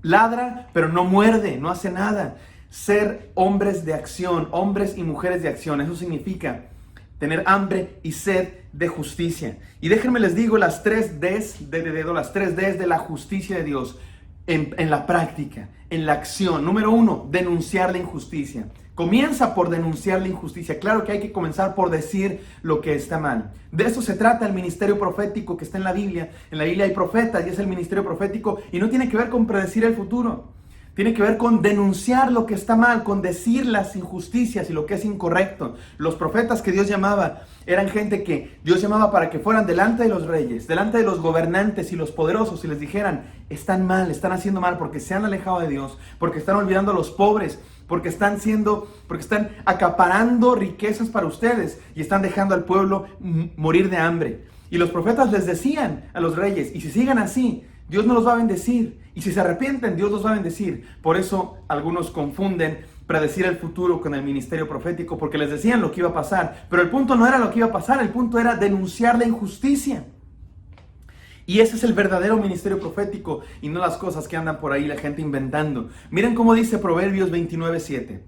ladra pero no muerde, no hace nada. Ser hombres de acción, hombres y mujeres de acción, eso significa tener hambre y sed de justicia. Y déjenme les digo las 3 Ds las 3 Ds de la justicia de Dios en la práctica, en la acción. Número 1, denunciar la injusticia. Comienza por denunciar la injusticia. Claro que hay que comenzar por decir lo que está mal. De eso se trata el ministerio profético que está en la Biblia. En la Biblia hay profetas y es el ministerio profético y no tiene que ver con predecir el futuro. Tiene que ver con denunciar lo que está mal, con decir las injusticias y lo que es incorrecto. Los profetas que Dios llamaba eran gente que Dios llamaba para que fueran delante de los reyes, delante de los gobernantes y los poderosos y les dijeran, están mal, están haciendo mal porque se han alejado de Dios, porque están olvidando a los pobres, porque están acaparando riquezas para ustedes y están dejando al pueblo morir de hambre. Y los profetas les decían a los reyes, y si sigan así, Dios no los va a bendecir. Y si se arrepienten, Dios los va a bendecir. Por eso algunos confunden predecir el futuro con el ministerio profético, porque les decían lo que iba a pasar. Pero el punto no era lo que iba a pasar, el punto era denunciar la injusticia. Y ese es el verdadero ministerio profético y no las cosas que andan por ahí la gente inventando. Miren cómo dice Proverbios 29:7.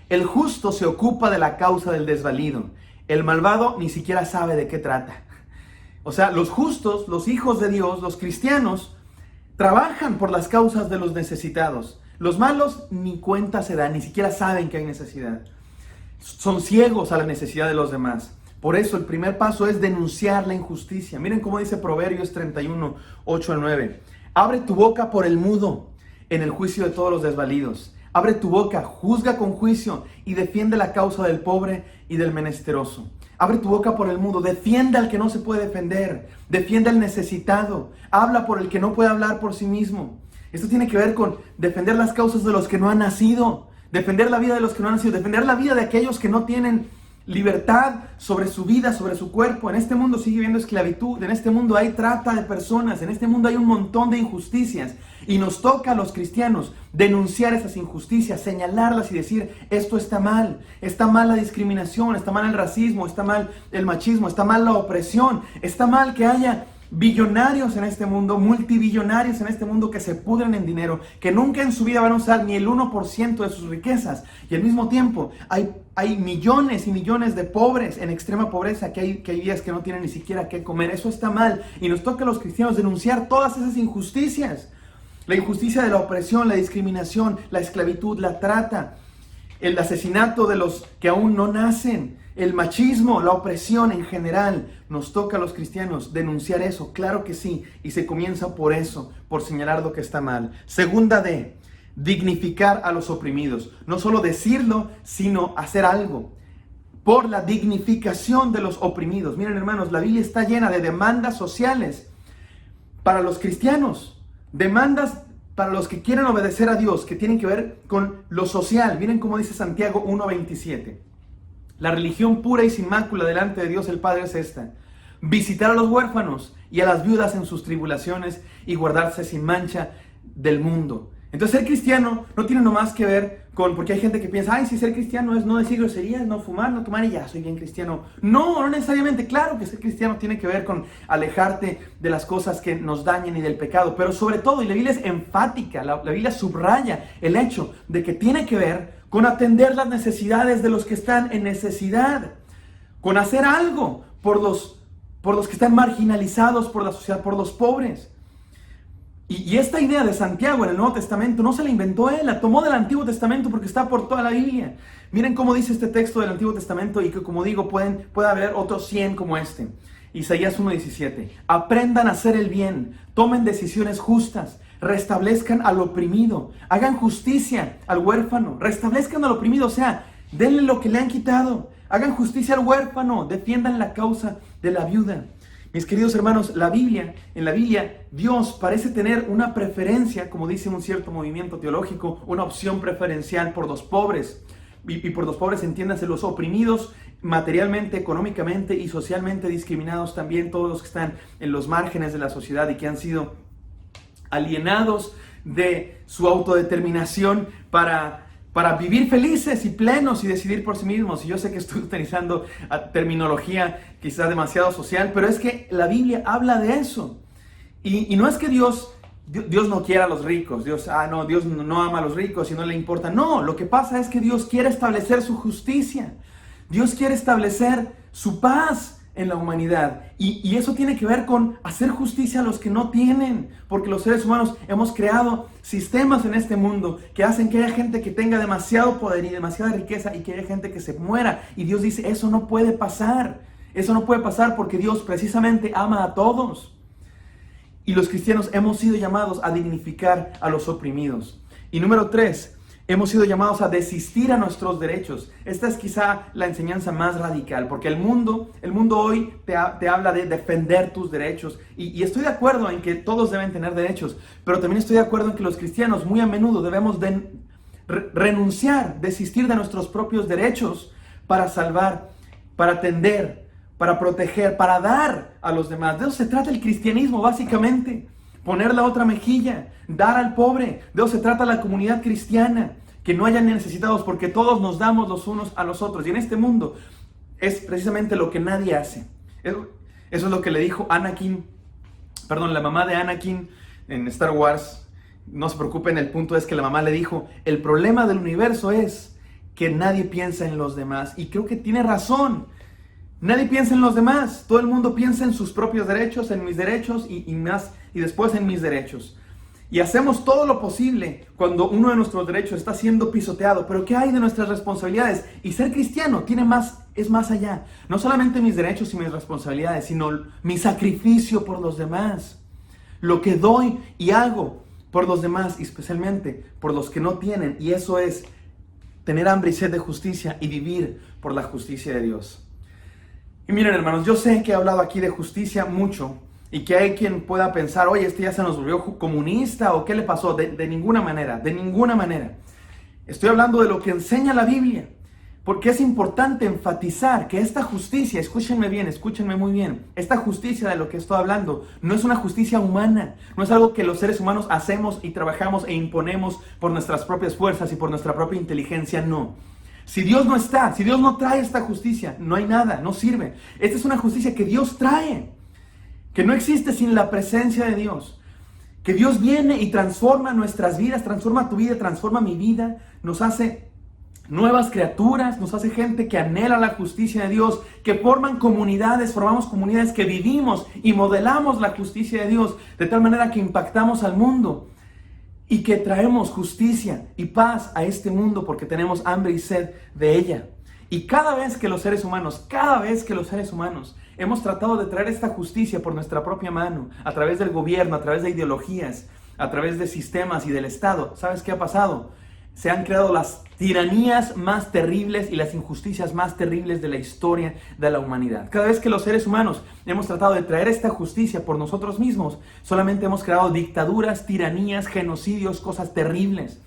El justo se ocupa de la causa del desvalido. El malvado ni siquiera sabe de qué trata. O sea, los justos, los hijos de Dios, los cristianos, trabajan por las causas de los necesitados. Los malos ni cuenta se dan, ni siquiera saben que hay necesidad. Son ciegos a la necesidad de los demás. Por eso el primer paso es denunciar la injusticia. Miren cómo dice Proverbios 31, 8 al 9. Abre tu boca por el mudo en el juicio de todos los desvalidos. Abre tu boca, juzga con juicio y defiende la causa del pobre y del menesteroso. Abre tu boca por el mudo, defiende al que no se puede defender, defiende al necesitado, habla por el que no puede hablar por sí mismo. Esto tiene que ver con defender las causas de los que no han nacido, defender la vida de los que no han nacido, defender la vida de aquellos que no tienen libertad sobre su vida, sobre su cuerpo. En este mundo sigue habiendo esclavitud, en este mundo hay trata de personas, en este mundo hay un montón de injusticias y nos toca a los cristianos denunciar esas injusticias, señalarlas y decir, esto está mal la discriminación, está mal el racismo, está mal el machismo, está mal la opresión, está mal que haya billonarios en este mundo, multibillonarios en este mundo que se pudren en dinero, que nunca en su vida van a usar ni el 1% de sus riquezas. Y al mismo tiempo hay millones y millones de pobres en extrema pobreza que hay días que no tienen ni siquiera qué comer. Eso está mal y nos toca a los cristianos denunciar todas esas injusticias. La injusticia de la opresión, la discriminación, la esclavitud, la trata, el asesinato de los que aún no nacen, el machismo, la opresión en general. Nos toca a los cristianos denunciar eso, claro que sí, y se comienza por eso, por señalar lo que está mal. Segunda D, dignificar a los oprimidos. No solo decirlo, sino hacer algo por la dignificación de los oprimidos. Miren, hermanos, la Biblia está llena de demandas sociales para los cristianos, demandas para los que quieren obedecer a Dios, que tienen que ver con lo social. Miren cómo dice Santiago 1:27. La religión pura y sin mácula delante de Dios el Padre es esta: visitar a los huérfanos y a las viudas en sus tribulaciones y guardarse sin mancha del mundo. Entonces ser cristiano no tiene nomás que ver con, porque hay gente que piensa, ay, si ser cristiano es no decir groserías, no fumar, no tomar y ya soy bien cristiano. No, no necesariamente. Claro que ser cristiano tiene que ver con alejarte de las cosas que nos dañan y del pecado, pero sobre todo, y la Biblia es enfática, la Biblia subraya el hecho de que tiene que ver con atender las necesidades de los que están en necesidad, con hacer algo por los que están marginalizados por la sociedad, por los pobres. Y esta idea de Santiago en el Nuevo Testamento no se la inventó él, la tomó del Antiguo Testamento porque está por toda la Biblia. Miren cómo dice este texto del Antiguo Testamento y que, como digo, puede haber otros 100 como este. Isaías 1:17. Aprendan a hacer el bien, tomen decisiones justas, restablezcan al oprimido, hagan justicia al huérfano, restablezcan al oprimido, o sea, denle lo que le han quitado, hagan justicia al huérfano, defiendan la causa de la viuda. Mis queridos hermanos, en la Biblia, Dios parece tener una preferencia, como dice un cierto movimiento teológico, una opción preferencial por los pobres. Y por los pobres entiéndase los oprimidos materialmente, económicamente y socialmente discriminados también, todos los que están en los márgenes de la sociedad y que han sido alienados de su autodeterminación para para vivir felices y plenos y decidir por sí mismos. Y yo sé que estoy utilizando terminología quizás demasiado social, pero es que la Biblia habla de eso. Y no es que Dios no quiera a los ricos, Dios no ama a los ricos y no le importa. No, lo que pasa es que Dios quiere establecer su justicia. Dios quiere establecer su paz en la humanidad. Y eso tiene que ver con hacer justicia a los que no tienen. Porque los seres humanos hemos creado sistemas en este mundo que hacen que haya gente que tenga demasiado poder y demasiada riqueza y que haya gente que se muera. Y Dios dice, eso no puede pasar. Eso no puede pasar porque Dios precisamente ama a todos. Y los cristianos hemos sido llamados a dignificar a los oprimidos. Y número 3, hemos sido llamados a desistir a nuestros derechos. Esta es quizá la enseñanza más radical, porque el mundo hoy te habla de defender tus derechos. Y estoy de acuerdo en que todos deben tener derechos, pero también estoy de acuerdo en que los cristianos muy a menudo debemos renunciar, desistir de nuestros propios derechos para salvar, para atender, para proteger, para dar a los demás. De eso se trata el cristianismo, básicamente. Poner la otra mejilla, dar al pobre. De eso se trata la comunidad cristiana. Que no haya necesitados, porque todos nos damos los unos a los otros. Y en este mundo es precisamente lo que nadie hace. Eso es lo que le dijo la mamá de Anakin en Star Wars. No se preocupen, el punto es que la mamá le dijo, el problema del universo es que nadie piensa en los demás. Y creo que tiene razón. Nadie piensa en los demás. Todo el mundo piensa en sus propios derechos, en mis derechos y después en mis derechos. Y hacemos todo lo posible cuando uno de nuestros derechos está siendo pisoteado. Pero ¿qué hay de nuestras responsabilidades? Y ser cristiano es más allá. No solamente mis derechos y mis responsabilidades, sino mi sacrificio por los demás. Lo que doy y hago por los demás, y especialmente por los que no tienen. Y eso es tener hambre y sed de justicia y vivir por la justicia de Dios. Y miren, hermanos, yo sé que he hablado aquí de justicia mucho y que hay quien pueda pensar, oye, ya se nos volvió comunista o qué le pasó. De ninguna manera, de ninguna manera. Estoy hablando de lo que enseña la Biblia, porque es importante enfatizar que esta justicia, escúchenme muy bien, esta justicia de lo que estoy hablando no es una justicia humana, no es algo que los seres humanos hacemos y trabajamos e imponemos por nuestras propias fuerzas y por nuestra propia inteligencia, no. Si Dios no está, si Dios no trae esta justicia, no hay nada, no sirve. Esta es una justicia que Dios trae, que no existe sin la presencia de Dios. Que Dios viene y transforma nuestras vidas, transforma tu vida, transforma mi vida, nos hace nuevas criaturas, nos hace gente que anhela la justicia de Dios, que formamos comunidades que vivimos y modelamos la justicia de Dios, de tal manera que impactamos al mundo. Y que traemos justicia y paz a este mundo porque tenemos hambre y sed de ella. Y cada vez que los seres humanos hemos tratado de traer esta justicia por nuestra propia mano, a través del gobierno, a través de ideologías, a través de sistemas y del Estado, ¿sabes qué ha pasado? Se han creado las tiranías más terribles y las injusticias más terribles de la historia de la humanidad. Cada vez que los seres humanos hemos tratado de traer esta justicia por nosotros mismos, solamente hemos creado dictaduras, tiranías, genocidios, cosas terribles.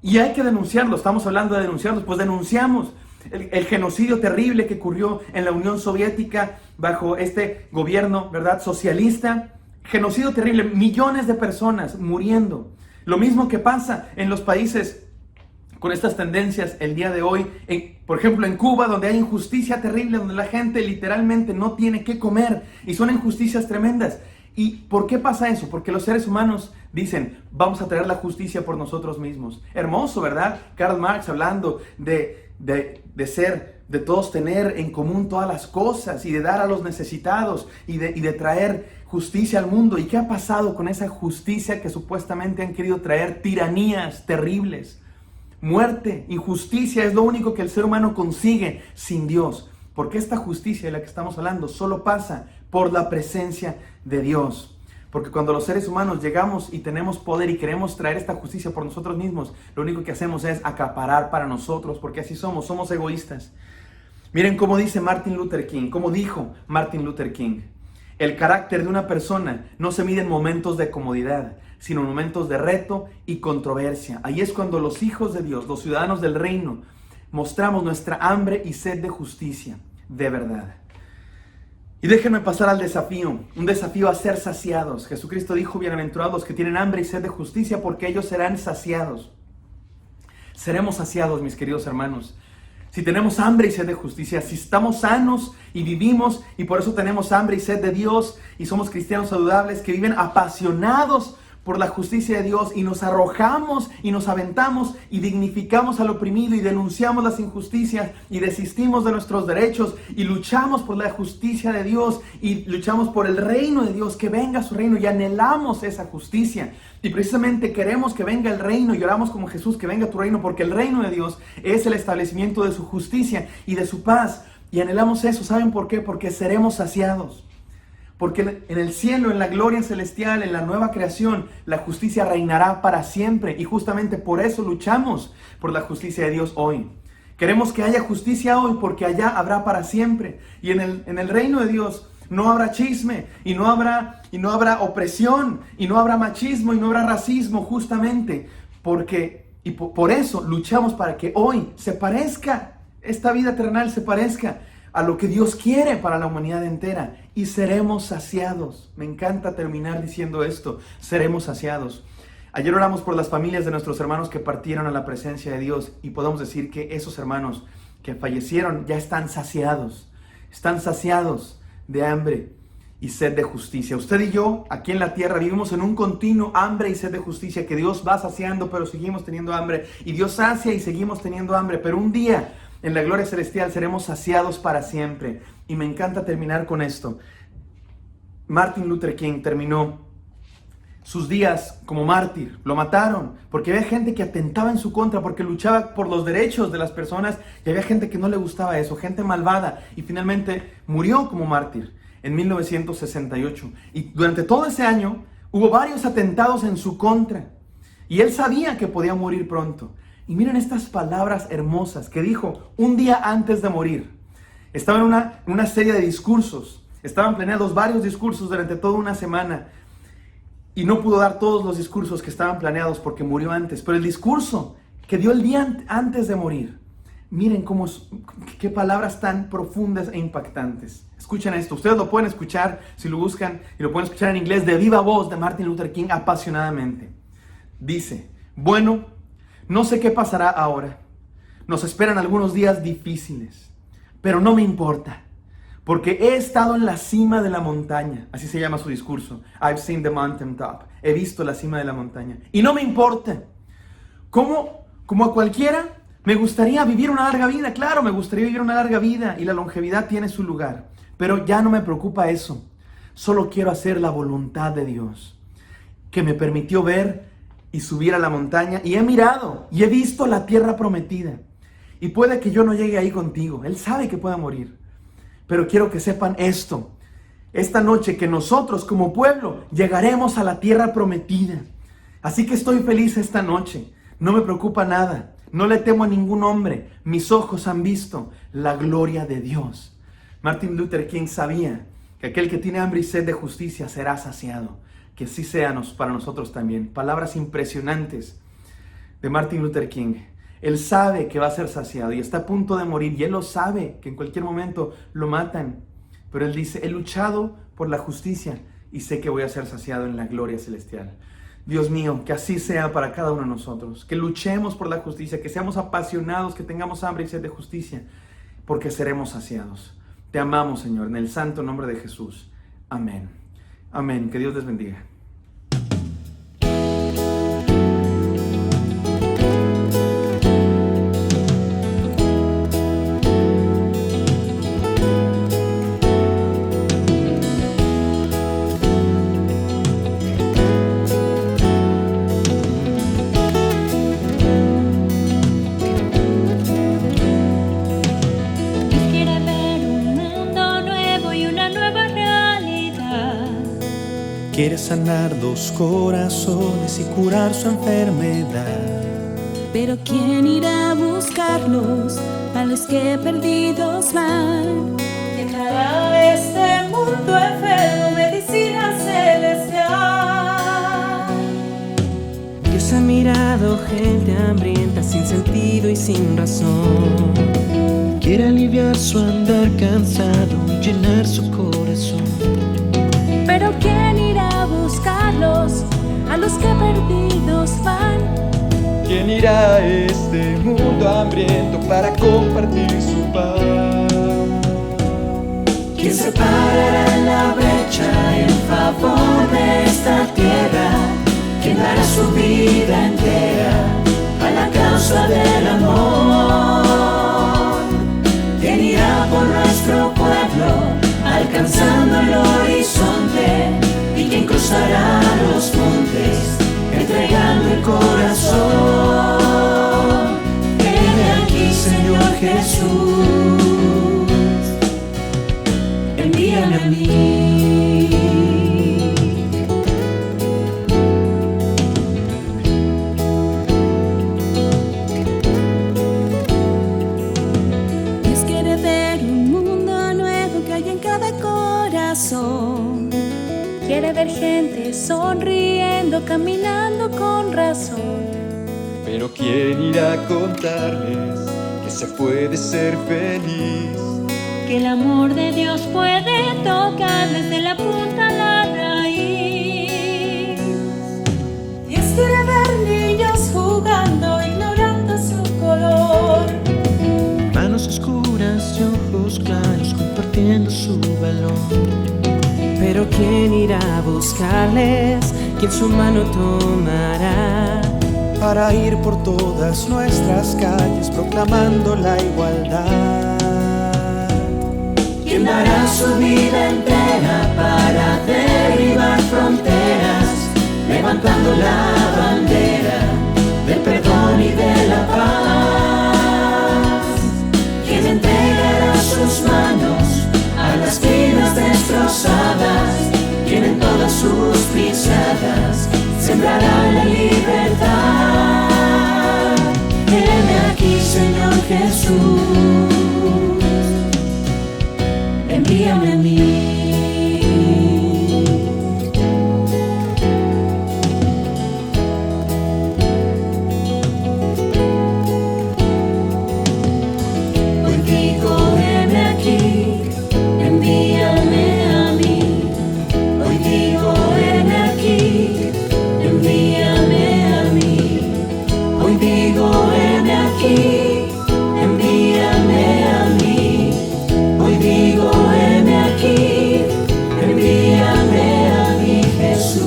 Y hay que denunciarlo. Estamos hablando de denunciarlos, pues denunciamos el genocidio terrible que ocurrió en la Unión Soviética bajo este gobierno, ¿verdad?, socialista. Genocidio terrible, millones de personas muriendo. Lo mismo que pasa en los países con estas tendencias el día de hoy, por ejemplo en Cuba, donde hay injusticia terrible, donde la gente literalmente no tiene qué comer y son injusticias tremendas. ¿Y por qué pasa eso? Porque los seres humanos dicen, vamos a traer la justicia por nosotros mismos. Hermoso, ¿verdad? Karl Marx hablando de todos tener en común todas las cosas y de dar a los necesitados y de traer justicia al mundo. ¿Y qué ha pasado con esa justicia que supuestamente han querido traer? Tiranías terribles. Muerte, injusticia es lo único que el ser humano consigue sin Dios. Porque esta justicia de la que estamos hablando solo pasa por la presencia de Dios. Porque cuando los seres humanos llegamos y tenemos poder y queremos traer esta justicia por nosotros mismos, lo único que hacemos es acaparar para nosotros, porque así somos egoístas. Miren cómo dijo Martin Luther King. El carácter de una persona no se mide en momentos de comodidad, sino en momentos de reto y controversia. Ahí es cuando los hijos de Dios, los ciudadanos del reino, mostramos nuestra hambre y sed de justicia, de verdad. Y déjenme pasar al desafío, un desafío a ser saciados. Jesucristo dijo, bienaventurados los que tienen hambre y sed de justicia, porque ellos serán saciados. seremos saciados, mis queridos hermanos. Si tenemos hambre y sed de justicia, si estamos sanos y vivimos y por eso tenemos hambre y sed de Dios y somos cristianos saludables que viven apasionados por la justicia de Dios y nos arrojamos y nos aventamos y dignificamos al oprimido y denunciamos las injusticias y desistimos de nuestros derechos y luchamos por la justicia de Dios y luchamos por el reino de Dios, que venga su reino y anhelamos esa justicia. Y precisamente queremos que venga el reino y oramos como Jesús, que venga tu reino, porque el reino de Dios es el establecimiento de su justicia y de su paz. Y anhelamos eso. ¿Saben por qué? Porque seremos saciados. Porque en el cielo, en la gloria celestial, en la nueva creación, la justicia reinará para siempre. Y justamente por eso luchamos por la justicia de Dios hoy. Queremos que haya justicia hoy porque allá habrá para siempre. Y en el reino de Dios no habrá chisme, y no habrá opresión, y no habrá machismo, y no habrá racismo, justamente. Por eso luchamos para que hoy se parezca, esta vida terrenal se parezca a lo que Dios quiere para la humanidad entera, y seremos saciados. Me encanta terminar diciendo esto, seremos saciados. Ayer oramos por las familias de nuestros hermanos que partieron a la presencia de Dios, y podemos decir que esos hermanos que fallecieron ya están saciados de hambre y sed de justicia. Usted y yo, aquí en la tierra, vivimos en un continuo hambre y sed de justicia, que Dios va saciando, pero seguimos teniendo hambre, y Dios sacia y seguimos teniendo hambre, pero un día en la gloria celestial seremos saciados para siempre. Y me encanta terminar con esto. Martin Luther King terminó sus días como mártir. Lo mataron porque había gente que atentaba en su contra, porque luchaba por los derechos de las personas, y había gente que no le gustaba eso, gente malvada, y finalmente murió como mártir en 1968. Y durante todo ese año hubo varios atentados en su contra, y él sabía que podía morir pronto. Y miren estas palabras hermosas que dijo un día antes de morir. Estaba en una serie de discursos, estaban planeados varios discursos durante toda una semana, y no pudo dar todos los discursos que estaban planeados porque murió antes. Pero el discurso que dio el día antes de morir, miren qué palabras tan profundas e impactantes. Escuchen esto, ustedes lo pueden escuchar si lo buscan, y lo pueden escuchar en inglés de viva voz de Martin Luther King apasionadamente. Dice: bueno, no sé qué pasará ahora. Nos esperan algunos días difíciles, pero no me importa, porque he estado en la cima de la montaña. Así se llama su discurso. I've seen the mountain top. He visto la cima de la montaña. Y no me importa. Como a cualquiera, me gustaría vivir una larga vida. Claro, me gustaría vivir una larga vida, y la longevidad tiene su lugar. Pero ya no me preocupa eso. Solo quiero hacer la voluntad de Dios, que me permitió ver y subir a la montaña, y he mirado y he visto la tierra prometida. Y puede que yo no llegue ahí contigo. Él sabe que pueda morir. Pero quiero que sepan esto, esta noche, que nosotros como pueblo llegaremos a la tierra prometida. Así que estoy feliz esta noche, no me preocupa nada, no le temo a ningún hombre, mis ojos han visto la gloria de Dios. Martin Luther King sabía que aquel que tiene hambre y sed de justicia será saciado. Que así sea para nosotros también. Palabras impresionantes de Martin Luther King. Él sabe que va a ser saciado y está a punto de morir, y él lo sabe, que en cualquier momento lo matan. Pero él dice: he luchado por la justicia y sé que voy a ser saciado en la gloria celestial. Dios mío, que así sea para cada uno de nosotros. Que luchemos por la justicia, que seamos apasionados, que tengamos hambre y sed de justicia, porque seremos saciados. Te amamos, Señor, en el santo nombre de Jesús. Amén. Amén. Que Dios les bendiga. Quiere sanar dos corazones y curar su enfermedad. Pero ¿quién irá a buscarlos a los que perdidos van? ¿Quién dará a este mundo enfermo medicina celestial? Dios ha mirado gente hambrienta, sin sentido y sin razón. Quiere aliviar su andar cansado y llenar su corazón. Pero ¿quién irá a buscarlos a los que perdidos van? ¿Quién irá a este mundo hambriento para compartir su pan? ¿Quién se parará en la brecha en favor de esta tierra? ¿Quién dará su vida entera a la causa del amor? ¿Quién irá por nuestro pueblo alcanzando el horizonte? ¿Y quién cruzará los montes entregando el corazón? Heme aquí, Señor Jesús, envíame a mí. Dios quiere ver un mundo nuevo que hay en cada corazón. Quiere ver gente sonriendo, caminando con razón. Pero ¿quién irá a contarles que se puede ser feliz? Que el amor de Dios puede tocar desde la punta a la raíz. Dios quiere ver niños jugando, ignorando su color. Manos oscuras y ojos claros compartiendo su balón. Pero ¿quién irá a buscarles? ¿Quién su mano tomará? Para ir por todas nuestras calles proclamando la igualdad. ¿Quién dará su vida entera para derribar fronteras, levantando la bandera del perdón y de la paz? ¿Quién entregará sus manos a las vidas destrozadas? ¿Quién en todas sus pisadas sembrará la libertad? Heme aquí, Señor Jesús, envíame a mí. Hoy digo, heme aquí, envíame a mí. Hoy digo, heme aquí, envíame a mí. Hoy digo, heme aquí, envíame a mí. Hoy digo, heme aquí, envíame a mí, Jesús.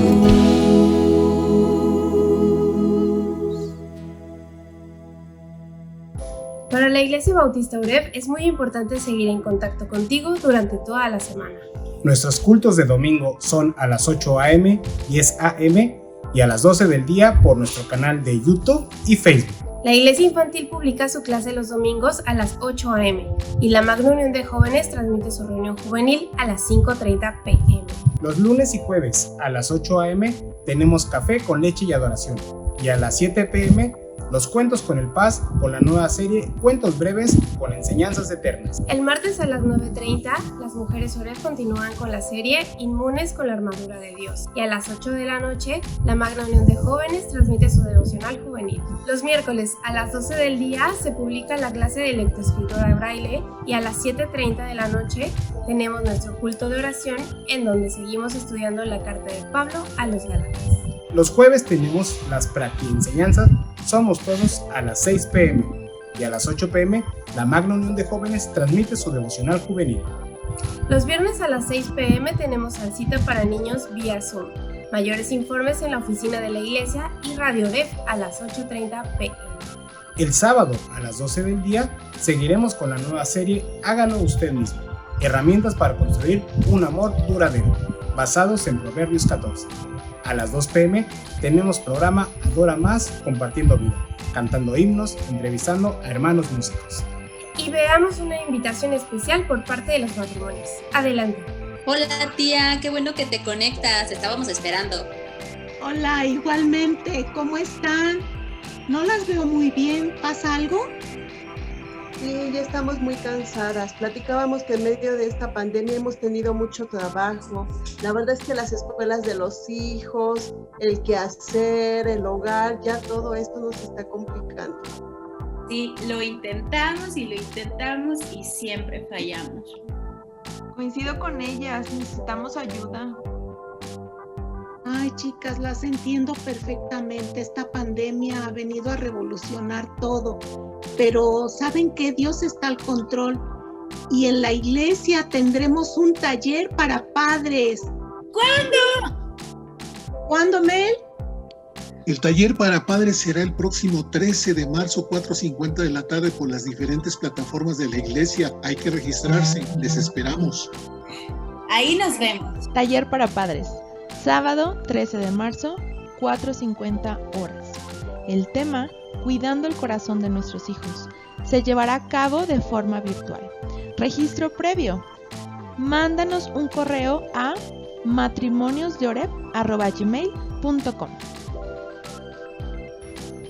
Para la Iglesia Bautista Oreb es muy importante seguir en contacto contigo durante toda la semana. Nuestros cultos de domingo son a las 8 a.m., 10 a.m. y a las 12 del día por nuestro canal de YouTube y Facebook. La Iglesia Infantil publica su clase los domingos a las 8 a.m. y la Magna Unión de Jóvenes transmite su reunión juvenil a las 5:30 p.m. Los lunes y jueves a las 8 a.m. tenemos café con leche y adoración. Y a las 7 p.m. los cuentos con el Paz con la nueva serie Cuentos Breves con Enseñanzas Eternas. El martes a las 9:30 las mujeres Oreb continúan con la serie Inmunes con la armadura de Dios. Y a las 8 de la noche la Magna Unión de Jóvenes transmite su devocional juvenil. Los miércoles a las 12 del día se publica la clase de lectoescritura de braille y a las 7:30 de la noche tenemos nuestro culto de oración en donde seguimos estudiando la carta de Pablo a los Gálatas. Los jueves tenemos las practienseñanzas Somos Todos a las 6 p.m. y a las 8 p.m. la Magna Unión de Jóvenes transmite su devocional juvenil. Los viernes a las 6 p.m. tenemos salsita para niños vía Zoom. Mayores informes en la oficina de la iglesia y Radio Oreb a las 8:30 p.m. El sábado a las 12 del día seguiremos con la nueva serie Hágalo Usted Mismo. Herramientas para construir un amor duradero, basados en Proverbios 14. A las 2 p.m. tenemos programa Adora Más Compartiendo Vida, cantando himnos, entrevistando a hermanos músicos. Y veamos una invitación especial por parte de los matrimonios. Adelante. Hola tía, qué bueno que te conectas, te estábamos esperando. Hola, igualmente, ¿cómo están? No las veo muy bien, ¿pasa algo? Sí, ya estamos muy cansadas. Platicábamos que en medio de esta pandemia hemos tenido mucho trabajo. La verdad es que las escuelas de los hijos, el quehacer, el hogar, ya todo esto nos está complicando. Sí, lo intentamos y siempre fallamos. Coincido con ellas, necesitamos ayuda. Ay, chicas, las entiendo perfectamente. Esta pandemia ha venido a revolucionar todo. Pero ¿saben qué? Dios está al control. Y en la iglesia tendremos un taller para padres. ¿Cuándo? ¿Cuándo, Mel? El taller para padres será el próximo 13 de marzo, 4:50 de la tarde, por las diferentes plataformas de la iglesia. Hay que registrarse. Les esperamos. Ahí nos vemos. Taller para padres. Sábado 13 de marzo, 4:50 horas. El tema, Cuidando el corazón de nuestros hijos, se llevará a cabo de forma virtual. Registro previo. Mándanos un correo a matrimoniosdeoreb@gmail.com.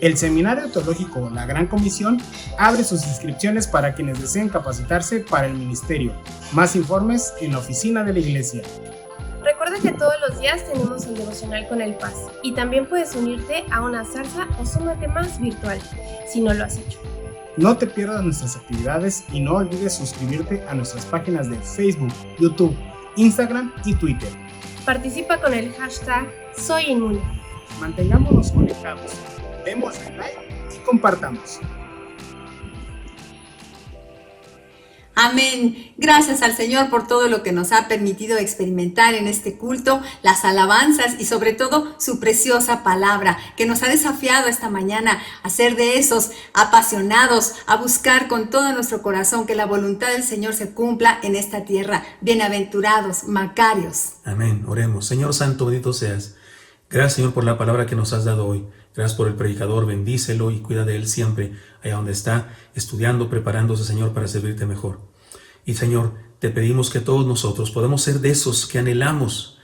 El Seminario Teológico La Gran Comisión abre sus inscripciones para quienes deseen capacitarse para el ministerio. Más informes en la oficina de la iglesia. Recuerda que todos los días tenemos el devocional con el Paz y también puedes unirte a una zarza o súmate más virtual si no lo has hecho. No te pierdas nuestras actividades y no olvides suscribirte a nuestras páginas de Facebook, YouTube, Instagram y Twitter. Participa con el hashtag #SoyInmune. Mantengámonos conectados, démosle like y compartamos. Amén. Gracias al Señor por todo lo que nos ha permitido experimentar en este culto, las alabanzas y sobre todo su preciosa palabra que nos ha desafiado esta mañana a ser de esos apasionados, a buscar con todo nuestro corazón que la voluntad del Señor se cumpla en esta tierra. Bienaventurados, macarios. Amén. Oremos. Señor Santo, bendito seas. Gracias, Señor, por la palabra que nos has dado hoy. Gracias por el predicador, bendícelo y cuida de él siempre, allá donde está, estudiando, preparándose, Señor, para servirte mejor. Y, Señor, te pedimos que todos nosotros podamos ser de esos que anhelamos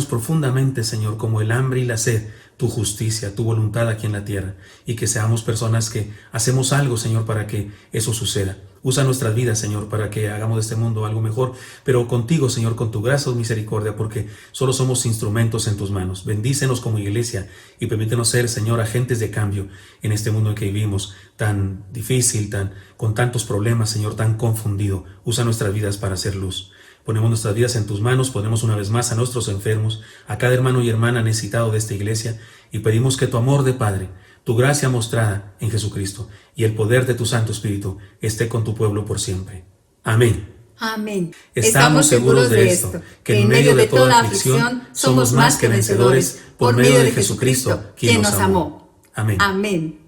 profundamente, Señor, como el hambre y la sed, tu justicia, tu voluntad aquí en la tierra, y que seamos personas que hacemos algo, Señor, para que eso suceda. Usa nuestras vidas, Señor, para que hagamos de este mundo algo mejor, pero contigo, Señor, con tu gracia y misericordia, porque solo somos instrumentos en tus manos. Bendícenos como iglesia y permítenos ser, Señor, agentes de cambio en este mundo en que vivimos, tan difícil, con tantos problemas, Señor, tan confundido. Usa nuestras vidas para hacer luz. Ponemos nuestras vidas en tus manos, ponemos una vez más a nuestros enfermos, a cada hermano y hermana necesitado de esta iglesia, y pedimos que tu amor de Padre, tu gracia mostrada en Jesucristo y el poder de tu Santo Espíritu esté con tu pueblo por siempre. Amén. Amén. Estamos seguros de esto, que en medio de toda aflicción somos más que vencedores por medio de Jesucristo, quien nos amó. Amén. Amén.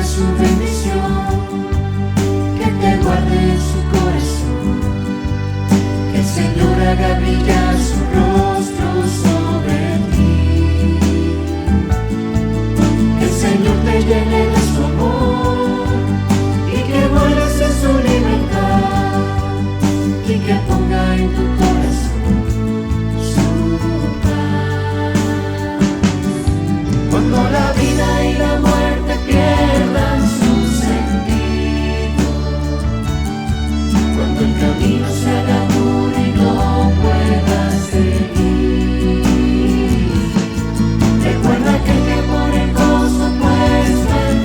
Su bendición, que te guarde en su corazón, que el Señor haga brillar su rostro sobre ti, que el Señor te llene de su amor y que vueles en su libertad y que ponga en tu corazón su paz. Cuando la vida y la muerte pierdan su sentido, cuando el camino se haga duro y no puedas seguir, recuerda que por el gozo puesto en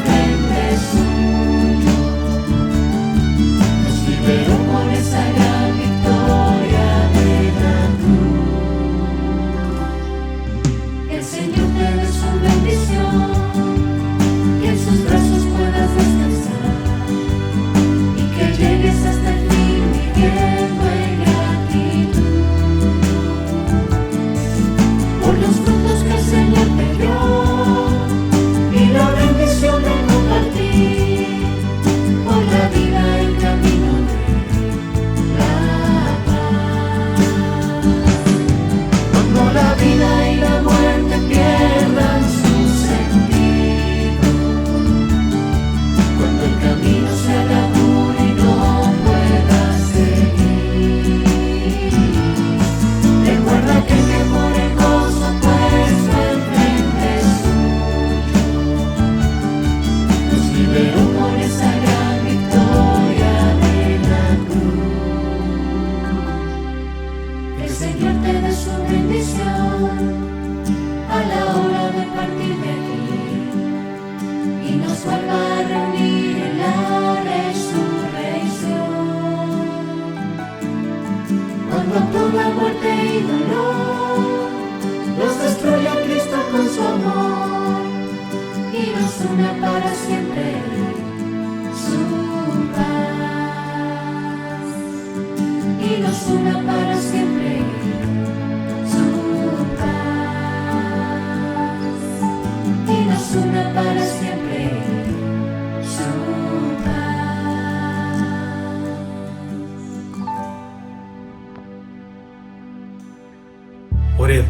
una para siempre su paz, y nos una para siempre su paz, y nos una para siempre su paz. Oreb,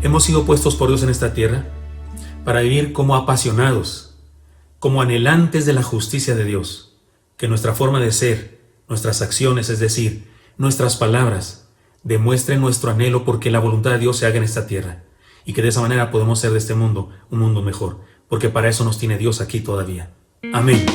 hemos sido puestos por Dios en esta tierra para vivir como apasionados, como anhelantes de la justicia de Dios, que nuestra forma de ser, nuestras acciones, es decir, nuestras palabras, demuestren nuestro anhelo porque la voluntad de Dios se haga en esta tierra, y que de esa manera podemos hacer de este mundo un mundo mejor, porque para eso nos tiene Dios aquí todavía. Amén.